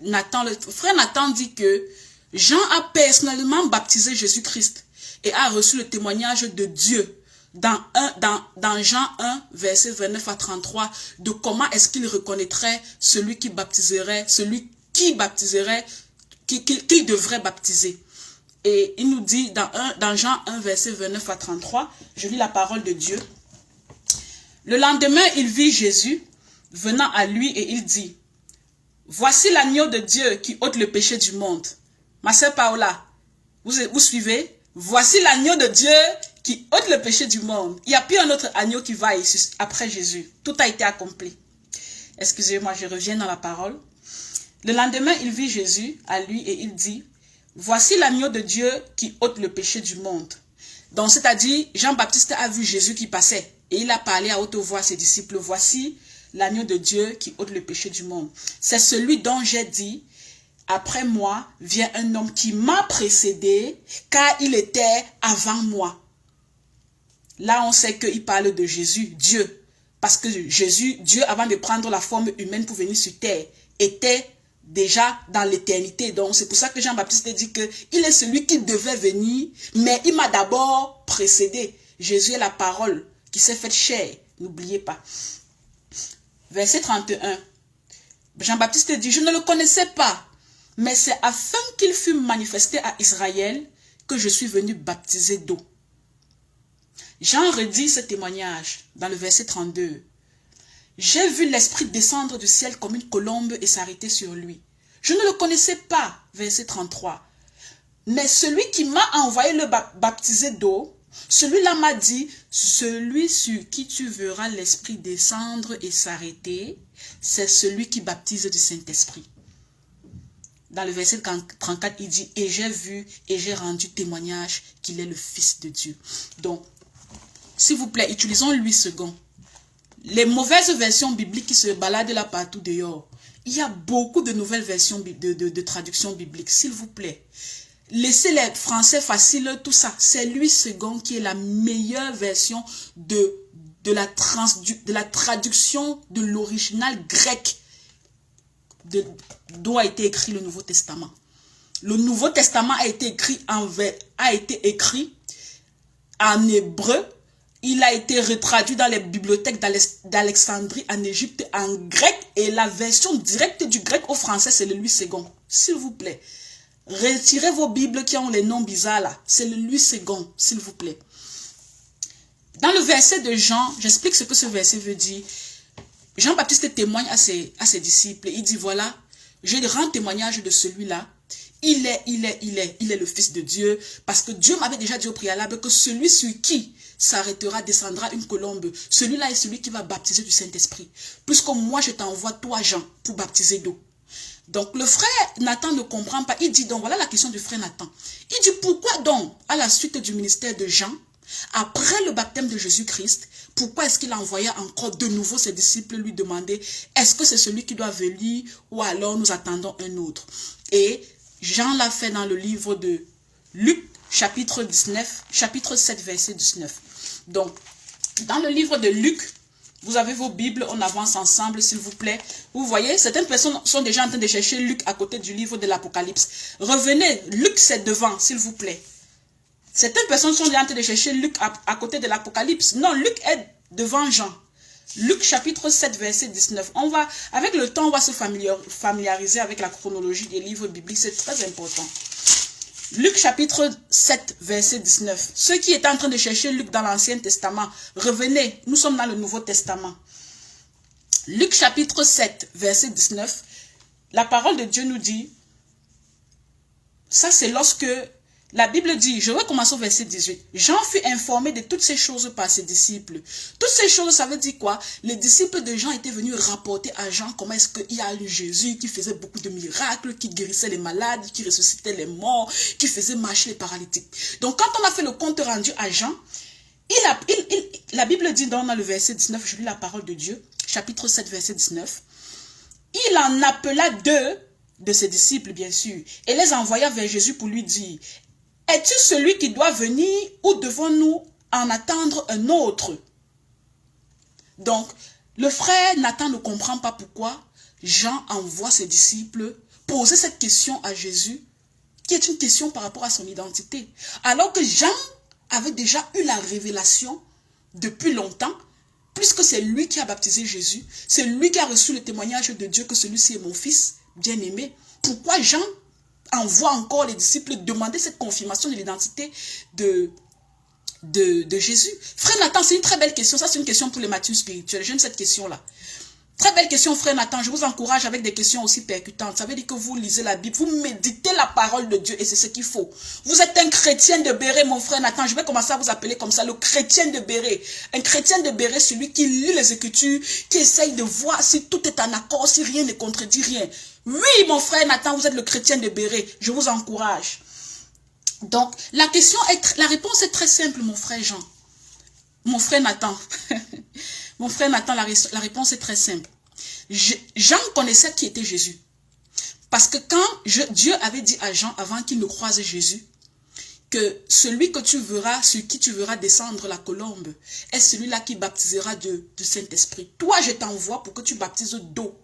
Nathan. Le frère Nathan dit que Jean a personnellement baptisé Jésus-Christ et a reçu le témoignage de Dieu dans Jean 1, verset 29 à 33, de comment est-ce qu'il reconnaîtrait celui qui baptiserait, qu'il devrait baptiser. Et il nous dit dans Jean 1, verset 29 à 33, je lis la parole de Dieu. Le lendemain, il vit Jésus venant à lui et il dit, « Voici l'agneau de Dieu qui ôte le péché du monde. » Ma sœur Paola, vous suivez? Voici l'agneau de Dieu qui ôte le péché du monde. Il n'y a plus un autre agneau qui va ici après Jésus. Tout a été accompli. Excusez-moi, je reviens dans la parole. Le lendemain, il vit Jésus à lui et il dit, « Voici l'agneau de Dieu qui ôte le péché du monde. » Donc, c'est-à-dire, Jean-Baptiste a vu Jésus qui passait et il a parlé à haute voix à ses disciples, « Voici l'agneau de Dieu qui ôte le péché du monde. C'est celui dont j'ai dit, après moi vient un homme qui m'a précédé, car il était avant moi. » Là, on sait qu'il parle de Jésus, Dieu. Parce que Jésus, Dieu, avant de prendre la forme humaine pour venir sur terre, était déjà dans l'éternité. Donc, c'est pour ça que Jean-Baptiste dit qu'il est celui qui devait venir, mais il m'a d'abord précédé. Jésus est la parole qui s'est faite chair. N'oubliez pas. Verset 31. Jean-Baptiste dit, « Je ne le connaissais pas, mais c'est afin qu'il fût manifesté à Israël que je suis venu baptiser d'eau. » Jean redit ce témoignage dans le verset 32. « J'ai vu l'Esprit descendre du ciel comme une colombe et s'arrêter sur lui. Je ne le connaissais pas. » Verset 33. « Mais celui qui m'a envoyé le baptiser d'eau, celui-là m'a dit, celui sur qui tu verras l'Esprit descendre et s'arrêter, c'est celui qui baptise du Saint-Esprit. » Dans le verset 34, il dit, « Et j'ai vu et j'ai rendu témoignage qu'il est le Fils de Dieu. » Donc, s'il vous plaît, utilisons 8 secondes. Les mauvaises versions bibliques qui se baladent là partout dehors, il y a beaucoup de nouvelles versions de traduction biblique. S'il vous plaît, laissez les français faciles, tout ça. C'est 8 secondes qui est la meilleure version de la traduction de l'original grec d'où a été écrit le Nouveau Testament. Le Nouveau Testament a été écrit en hébreu. Il a été retraduit dans les bibliothèques d'Alexandrie en Égypte en grec. Et la version directe du grec au français, c'est le 8 secondes. S'il vous plaît, retirez vos Bibles qui ont les noms bizarres là. C'est le 8 secondes, s'il vous plaît. Dans le verset de Jean, j'explique ce que ce verset veut dire. Jean-Baptiste témoigne à ses disciples. Il dit, voilà, je rends témoignage de celui-là. Il est le Fils de Dieu. Parce que Dieu m'avait déjà dit au préalable que celui sur qui s'arrêtera, descendra une colombe. Celui-là est celui qui va baptiser du Saint-Esprit. Puisque moi, je t'envoie toi, Jean, pour baptiser d'eau. Donc, le frère Nathan ne comprend pas. Il dit donc, voilà la question du frère Nathan. Il dit, pourquoi donc, à la suite du ministère de Jean, après le baptême de Jésus-Christ, pourquoi est-ce qu'il envoyait encore de nouveau ses disciples lui demander, est-ce que c'est celui qui doit venir ou alors nous attendons un autre? Et Jean l'a fait dans le livre de Luc, chapitre 7, verset 19. Donc, dans le livre de Luc, vous avez vos Bibles, on avance ensemble, s'il vous plaît. Vous voyez, certaines personnes sont déjà en train de chercher Luc à côté du livre de l'Apocalypse. Revenez, Luc c'est devant, s'il vous plaît. Certaines personnes sont déjà en train de chercher Luc à côté de l'Apocalypse. Non, Luc est devant Jean. Luc chapitre 7, verset 19. Avec le temps, on va se familiariser avec la chronologie des livres bibliques. C'est très important. Luc chapitre 7, verset 19. Ceux qui étaient en train de chercher Luc dans l'Ancien Testament, revenez, nous sommes dans le Nouveau Testament. Luc chapitre 7, verset 19. La parole de Dieu nous dit, ça c'est lorsque la Bible dit, je vais commencer au verset 18. Jean fut informé de toutes ces choses par ses disciples. Toutes ces choses, ça veut dire quoi? Les disciples de Jean étaient venus rapporter à Jean comment est-ce qu'il y a eu Jésus qui faisait beaucoup de miracles, qui guérissait les malades, qui ressuscitait les morts, qui faisait marcher les paralytiques. Donc quand on a fait le compte rendu à Jean, la Bible dit dans le verset 19, je lis la parole de Dieu, chapitre 7, verset 19, il en appela 2 de ses disciples, bien sûr, et les envoya vers Jésus pour lui dire, es-tu celui qui doit venir ou devons-nous en attendre un autre? Donc, le frère Nathan ne comprend pas pourquoi Jean envoie ses disciples poser cette question à Jésus, qui est une question par rapport à son identité. Alors que Jean avait déjà eu la révélation depuis longtemps, puisque c'est lui qui a baptisé Jésus, c'est lui qui a reçu le témoignage de Dieu que celui-ci est mon fils bien-aimé. Pourquoi Jean envoie encore les disciples demander cette confirmation de l'identité de Jésus? Frère Nathan, c'est une très belle question. Ça, c'est une question pour les matures spirituels. J'aime cette question-là. Très belle question, frère Nathan. Je vous encourage avec des questions aussi percutantes. Ça veut dire que vous lisez la Bible, vous méditez la parole de Dieu et c'est ce qu'il faut. Vous êtes un chrétien de Béret, mon frère Nathan. Je vais commencer à vous appeler comme ça, le chrétien de Béret. Un chrétien de Béret, celui qui lit les Écritures, qui essaye de voir si tout est en accord, si rien ne contredit rien. Oui, mon frère Nathan, vous êtes le chrétien de Béret. Je vous encourage. Donc, la réponse est très simple, mon frère Jean. Mon frère Nathan. Mon frère Nathan, la réponse est très simple. Jean connaissait qui était Jésus. Parce que quand Dieu avait dit à Jean, avant qu'il ne croise Jésus, que celui que tu verras, sur qui tu verras descendre la colombe, est celui-là qui baptisera du Saint-Esprit. Toi, je t'envoie pour que tu baptises d'eau.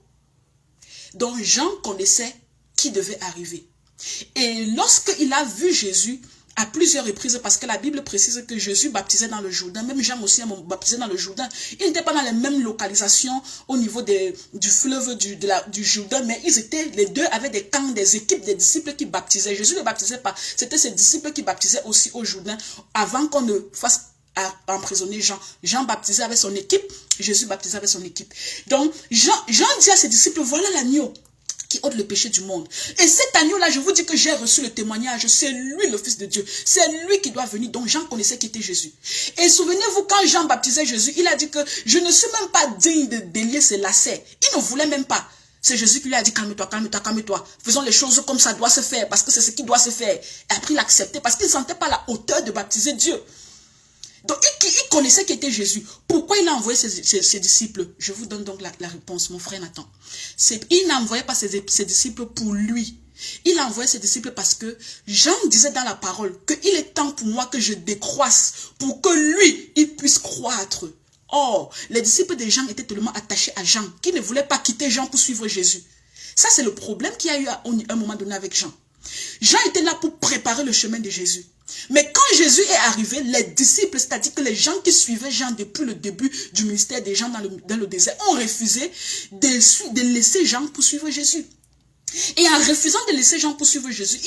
Donc, Jean connaissait qui devait arriver. Et lorsqu'il a vu Jésus à plusieurs reprises, parce que la Bible précise que Jésus baptisait dans le Jourdain, même Jean aussi a baptisé dans le Jourdain. Ils n'étaient pas dans les mêmes localisations au niveau du fleuve du Jourdain, mais les deux avaient des camps, des équipes, des disciples qui baptisaient. Jésus ne baptisait pas, c'était ses disciples qui baptisaient aussi au Jourdain avant qu'on ne fasse emprisonner Jean. Jean baptisait avec son équipe, Jésus baptisait avec son équipe. Donc Jean dit à ses disciples, voilà l'agneau qui ôte le péché du monde. Et cet agneau-là, je vous dis que j'ai reçu le témoignage, c'est lui le Fils de Dieu, c'est lui qui doit venir. Donc Jean connaissait qui était Jésus. Et souvenez-vous, quand Jean baptisait Jésus, il a dit que je ne suis même pas digne de délier ses lacets. Il ne voulait même pas. C'est Jésus qui lui a dit, calme-toi, calme-toi, calme-toi. Faisons les choses comme ça doit se faire, parce que c'est ce qui doit se faire. Et après, il a accepté, parce qu'il ne sentait pas la hauteur de baptiser Dieu. Donc, il connaissait qui était Jésus. Pourquoi il a envoyé ses disciples? Je vous donne donc la réponse, mon frère Nathan. Il n'envoyait pas ses disciples pour lui. Il a envoyé ses disciples parce que Jean disait dans la parole qu'il est temps pour moi que je décroisse pour que lui, il puisse croître. Or, les disciples de Jean étaient tellement attachés à Jean qu'ils ne voulaient pas quitter Jean pour suivre Jésus. Ça, c'est le problème qu'il y a eu à un moment donné avec Jean. Jean était là pour préparer le chemin de Jésus. Mais quand Jésus est arrivé, les disciples, c'est-à-dire que les gens qui suivaient Jean depuis le début du ministère des gens dans le désert, ont refusé de laisser Jean pour suivre Jésus. Et en refusant de laisser Jean poursuivre Jésus,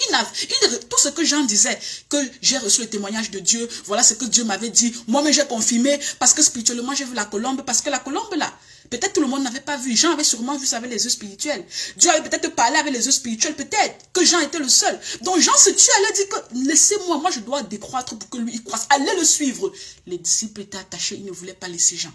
tout ce que Jean disait, que j'ai reçu le témoignage de Dieu, voilà ce que Dieu m'avait dit, moi-même j'ai confirmé, parce que spirituellement j'ai vu la colombe, parce que la colombe là, peut-être tout le monde n'avait pas vu, Jean avait sûrement vu ça avec les yeux spirituels, Dieu avait peut-être parlé avec les yeux spirituels, peut-être que Jean était le seul, donc Jean se tue, allait dire que laissez-moi, moi je dois décroître pour que lui il croisse, allez le suivre. Les disciples étaient attachés, ils ne voulaient pas laisser Jean.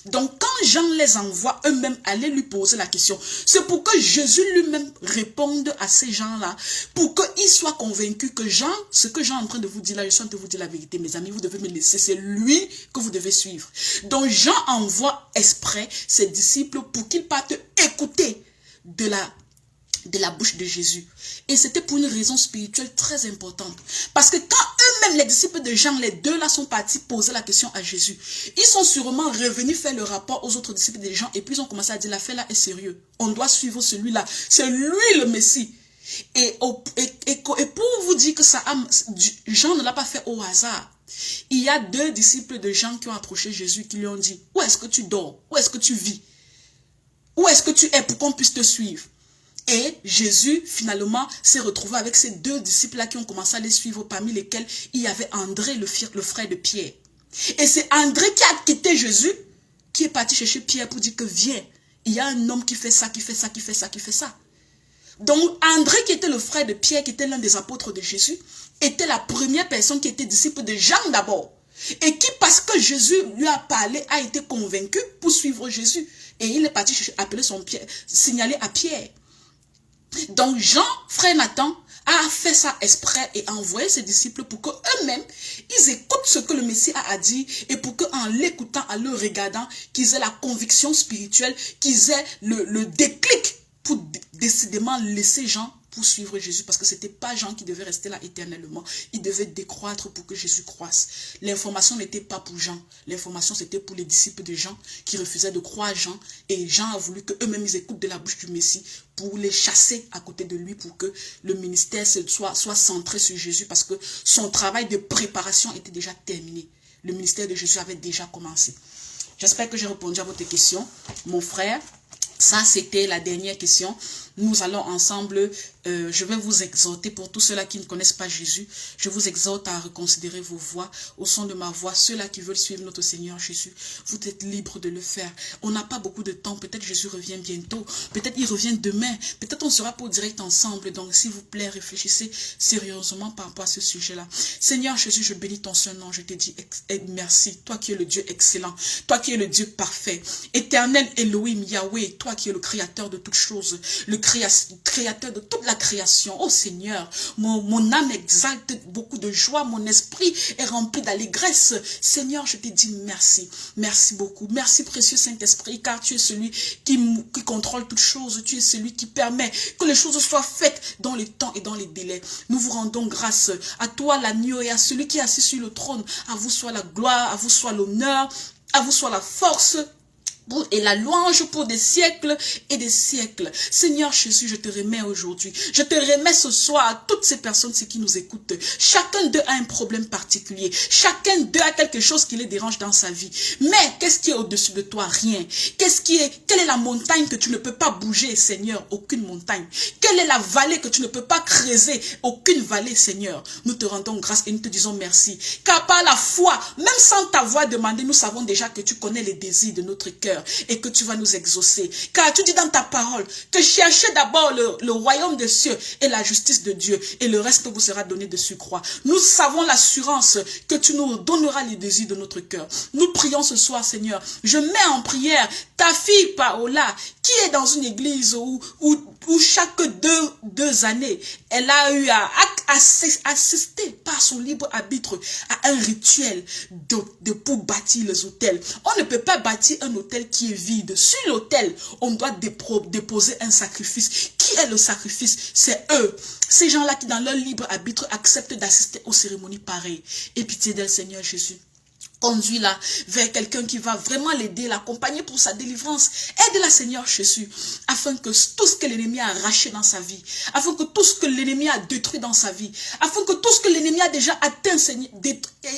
Donc quand Jean les envoie eux-mêmes aller lui poser la question, c'est pour que Jésus lui-même réponde à ces gens-là, pour qu'ils soient convaincus que Jean, ce que Jean est en train de vous dire là, je suis en train de vous dire la vérité, mes amis, vous devez me laisser, c'est lui que vous devez suivre. Donc Jean envoie exprès ses disciples pour qu'ils partent écouter de la bouche de Jésus. Et c'était pour une raison spirituelle très importante. Parce que quand eux-mêmes, les disciples de Jean, les deux là sont partis poser la question à Jésus, ils sont sûrement revenus faire le rapport aux autres disciples de Jean et puis ils ont commencé à dire, l'affaire là est sérieux. On doit suivre celui-là. C'est lui le Messie. Et pour vous dire que Jean ne l'a pas fait au hasard. Il y a deux disciples de Jean qui ont approché Jésus, qui lui ont dit, où est-ce que tu dors? Où est-ce que tu vis? Où est-ce que tu es pour qu'on puisse te suivre? Et Jésus, finalement, s'est retrouvé avec ces deux disciples-là qui ont commencé à les suivre, parmi lesquels il y avait André, le frère de Pierre. Et c'est André qui a quitté Jésus, qui est parti chercher Pierre pour dire que viens, il y a un homme qui fait ça, qui fait ça, qui fait ça, qui fait ça. Donc André, qui était le frère de Pierre, qui était l'un des apôtres de Jésus, était la première personne qui était disciple de Jean d'abord. Et qui, parce que Jésus lui a parlé, a été convaincu pour suivre Jésus. Et il est parti appeler son Pierre, signaler à Pierre. Donc Jean, frère Nathan, a fait ça exprès et a envoyé ses disciples pour qu'eux-mêmes, ils écoutent ce que le Messie a dit et pour qu'en l'écoutant, en le regardant, qu'ils aient la conviction spirituelle, qu'ils aient le déclic pour décidément laisser Jean pour suivre Jésus, parce que ce n'était pas Jean qui devait rester là éternellement. Il devait décroître pour que Jésus croisse. L'information n'était pas pour Jean. L'information, c'était pour les disciples de Jean qui refusaient de croire Jean. Et Jean a voulu qu'eux-mêmes, ils écoutent de la bouche du Messie pour les chasser à côté de lui, pour que le ministère soit centré sur Jésus, parce que son travail de préparation était déjà terminé. le ministère de Jésus avait déjà commencé. J'espère que j'ai répondu à votre question, mon frère. Ça, c'était la dernière question. Nous allons ensemble, je vais vous exhorter pour tous ceux-là qui ne connaissent pas Jésus. Je vous exhorte à reconsidérer vos voix, au son de ma voix. Ceux-là qui veulent suivre notre Seigneur Jésus, vous êtes libres de le faire. On n'a pas beaucoup de temps. Peut-être Jésus revient bientôt. Peut-être il revient demain. Peut-être on sera pour direct ensemble. Donc, s'il vous plaît, réfléchissez sérieusement par rapport à ce sujet-là. Seigneur Jésus, je bénis ton Saint-Nom. Je te dis merci. Toi qui es le Dieu excellent. Toi qui es le Dieu parfait. Éternel Elohim, Yahweh, toi qui es le créateur de toutes choses, le créateur de toute la création. Oh Seigneur, mon âme exalte beaucoup de joie, mon esprit est rempli d'allégresse. Seigneur, je te dis merci. Merci beaucoup. Merci précieux Saint-Esprit, car tu es celui qui contrôle toutes choses. Tu es celui qui permet que les choses soient faites dans le temps et dans les délais. Nous vous rendons grâce à toi l'agneau et à celui qui est assis sur le trône. À vous soit la gloire, à vous soit l'honneur, à vous soit la force et la louange pour des siècles et des siècles. Seigneur Jésus, je te remets aujourd'hui. Je te remets ce soir à toutes ces personnes qui nous écoutent. Chacun d'eux a un problème particulier. Chacun d'eux a quelque chose qui les dérange dans sa vie. Mais qu'est-ce qui est au-dessus de toi? Rien. Quelle est la montagne que tu ne peux pas bouger, Seigneur? Aucune montagne. Quelle est la vallée que tu ne peux pas creuser? Aucune vallée, Seigneur. Nous te rendons grâce et nous te disons merci. Car par la foi, même sans t'avoir demandé, nous savons déjà que tu connais les désirs de notre cœur et que tu vas nous exaucer. Car tu dis dans ta parole que cherchez d'abord le royaume des cieux et la justice de Dieu et le reste vous sera donné de surcroît. Nous savons l'assurance que tu nous donneras les désirs de notre cœur. Nous prions ce soir, Seigneur. Je mets en prière ta fille Paola qui est dans une église où chaque deux années, elle a eu à assister par son libre arbitre à un rituel pour bâtir les hôtels. On ne peut pas bâtir un hôtel qui est vide. Sur l'autel, on doit déposer un sacrifice. Qui est le sacrifice? C'est eux. Ces gens-là qui, dans leur libre arbitre, acceptent d'assister aux cérémonies pareilles. Et pitié d'elle, Seigneur Jésus. Conduis-la vers quelqu'un qui va vraiment l'aider, l'accompagner pour sa délivrance. Aide-la, Seigneur Jésus, afin que tout ce que l'ennemi a arraché dans sa vie, afin que tout ce que l'ennemi a détruit dans sa vie, afin que tout ce que l'ennemi a déjà atteint,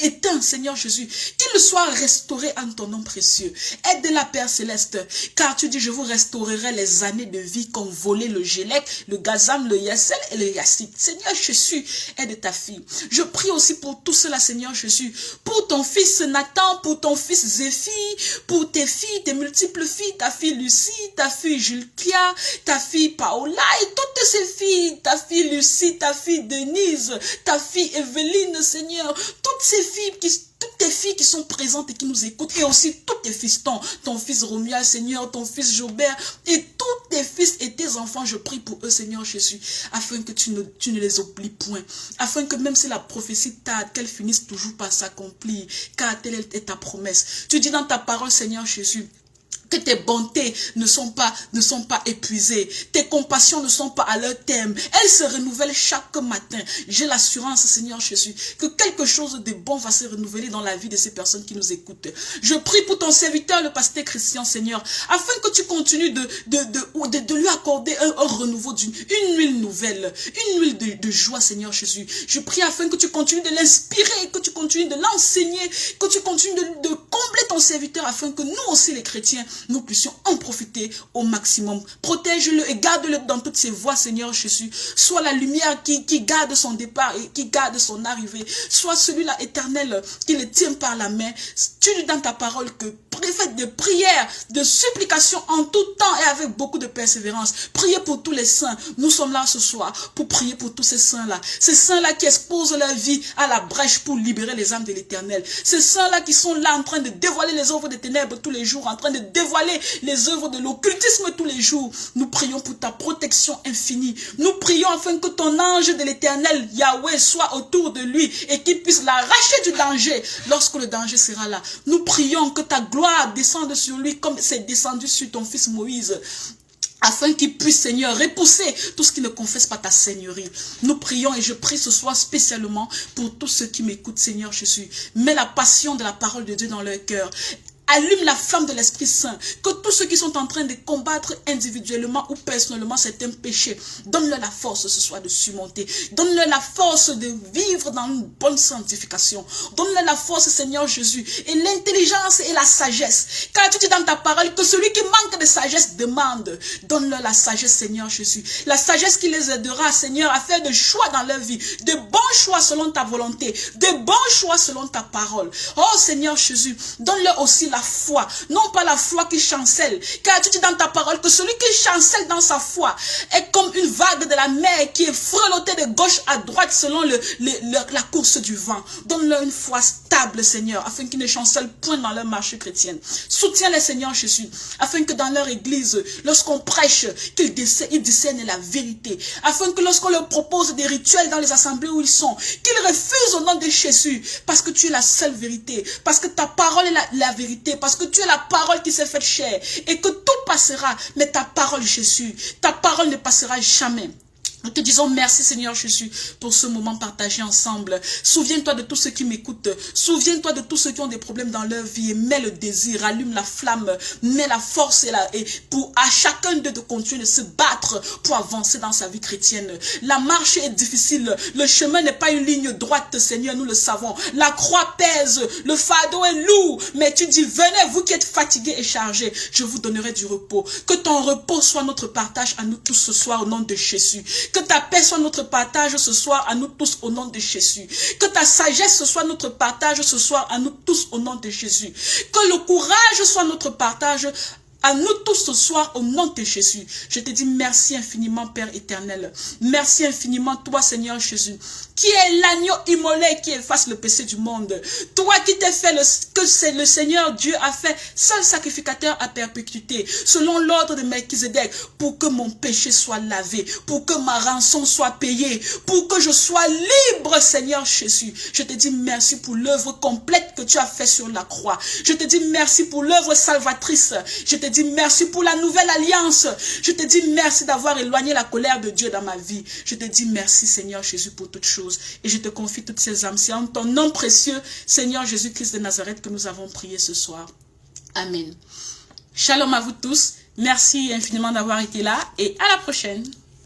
éteint, Seigneur Jésus, qu'il le soit restauré en ton nom précieux. Aide-la, Père Céleste, car tu dis, je vous restaurerai les années de vie qu'ont volé le Gélec, le Gazam, le Yassel et le Yassik. Seigneur Jésus, aide ta fille. Je prie aussi pour tout cela, Seigneur Jésus, pour ton fils Nathan, pour ton fils Zéphi, pour tes filles, tes multiples filles, ta fille Lucie, ta fille Julkia, ta fille Paola et toutes ces filles, ta fille Lucie, ta fille Denise, ta fille Evelyne, Seigneur, toutes tes filles qui sont présentes et qui nous écoutent, et aussi tous tes fistons, ton fils Romuald, Seigneur, ton fils Jobert, et tous tes fils et tes enfants, je prie pour eux, Seigneur Jésus, afin que tu ne les oublies point, afin que même si la prophétie tarde, qu'elle finisse toujours par s'accomplir, car telle est ta promesse. Tu dis dans ta parole, Seigneur Jésus, que tes bontés ne sont pas épuisées. Tes compassions ne sont pas à leur terme. Elles se renouvellent chaque matin. J'ai l'assurance, Seigneur Jésus, que quelque chose de bon va se renouveler dans la vie de ces personnes qui nous écoutent. Je prie pour ton serviteur, le pasteur Christian, Seigneur, afin que tu continues de lui accorder un renouveau, une huile nouvelle, une huile de joie, Seigneur Jésus. Je prie afin que tu continues de l'inspirer, que tu continues de l'enseigner, que tu continues de combler ton serviteur, afin que nous aussi, les chrétiens, nous puissions en profiter au maximum. Protège-le et garde-le dans toutes ses voies, Seigneur Jésus. Sois la lumière qui garde son départ et qui garde son arrivée. Sois celui-là éternel qui le tient par la main. Tu dis dans ta parole que faites de prières, de supplications en tout temps et avec beaucoup de persévérance. Priez pour tous les saints. Nous sommes là ce soir pour prier pour tous ces saints-là. Ces saints-là qui exposent leur vie à la brèche pour libérer les âmes de l'éternel. Ces saints-là qui sont là en train de dévoiler les œuvres des ténèbres tous les jours, en train de dévoiler les œuvres de l'occultisme tous les jours. Nous prions pour ta protection infinie. Nous prions afin que ton ange de l'éternel, Yahweh, soit autour de lui et qu'il puisse l'arracher du danger lorsque le danger sera là. Nous prions que ta gloire descende sur lui comme c'est descendu sur ton fils Moïse, afin qu'il puisse, Seigneur, repousser tout ce qui ne confesse pas ta seigneurie. Nous prions et je prie ce soir spécialement pour tous ceux qui m'écoutent, Seigneur Jésus. Mets la passion de la parole de Dieu dans leur cœur. Allume la flamme de l'Esprit Saint. Que tous ceux qui sont en train de combattre individuellement ou personnellement certains péchés, donne-leur la force ce soir de surmonter. Donne-leur la force de vivre dans une bonne sanctification. Donne-leur la force, Seigneur Jésus, et l'intelligence et la sagesse. Car tu dis dans ta parole que celui qui manque de sagesse demande. Donne-leur la sagesse, Seigneur Jésus. La sagesse qui les aidera, Seigneur, à faire des choix dans leur vie. De bons choix selon ta volonté. De bons choix selon ta parole. Oh Seigneur Jésus, donne-leur aussi la foi, non pas la foi qui chancelle, car tu dis dans ta parole que celui qui chancelle dans sa foi est comme une vague de la mer qui est frelottée de gauche à droite selon la course du vent. Donne-leur une foi stable, Seigneur, afin qu'ils ne chancellent point dans leur marche chrétienne. Soutiens-les, Seigneur Jésus, afin que dans leur église, lorsqu'on prêche, qu'ils discernent la vérité, afin que lorsqu'on leur propose des rituels dans les assemblées où ils sont, qu'ils refusent au nom de Jésus, parce que tu es la seule vérité, parce que ta parole est la vérité, parce que tu es la parole qui s'est faite chair, et que tout passera, mais ta parole, Jésus, ta parole ne passera jamais. Nous te disons merci Seigneur Jésus pour ce moment partagé ensemble. Souviens-toi de tous ceux qui m'écoutent. Souviens-toi de tous ceux qui ont des problèmes dans leur vie. Et mets le désir, allume la flamme, mets la force et pour à chacun d'eux de continuer de se battre pour avancer dans sa vie chrétienne. La marche est difficile. Le chemin n'est pas une ligne droite, Seigneur, nous le savons. La croix pèse, le fardeau est lourd. Mais tu dis, venez vous qui êtes fatigués et chargés, je vous donnerai du repos. Que ton repos soit notre partage à nous tous ce soir au nom de Jésus. Que ta paix soit notre partage ce soir à nous tous au nom de Jésus. Que ta sagesse soit notre partage ce soir à nous tous au nom de Jésus. Que le courage soit notre partage à nous tous ce soir au nom de Jésus. Je te dis merci infiniment Père éternel. Merci infiniment toi Seigneur Jésus, qui est l'agneau immolé qui efface le péché du monde. Toi qui t'es fait que c'est le Seigneur Dieu a fait seul sacrificateur à perpétuité, selon l'ordre de Melchizedek, pour que mon péché soit lavé, pour que ma rançon soit payée, pour que je sois libre Seigneur Jésus. Je te dis merci pour l'œuvre complète que tu as fait sur la croix. Je te dis merci pour l'œuvre salvatrice. Je te dis merci pour la nouvelle alliance. Je te dis merci d'avoir éloigné la colère de Dieu dans ma vie. Je te dis merci Seigneur Jésus pour toutes choses. Et je te confie toutes ces âmes. C'est en ton nom précieux, Seigneur Jésus-Christ de Nazareth, que nous avons prié ce soir. Amen. Shalom à vous tous. Merci infiniment d'avoir été là et à la prochaine.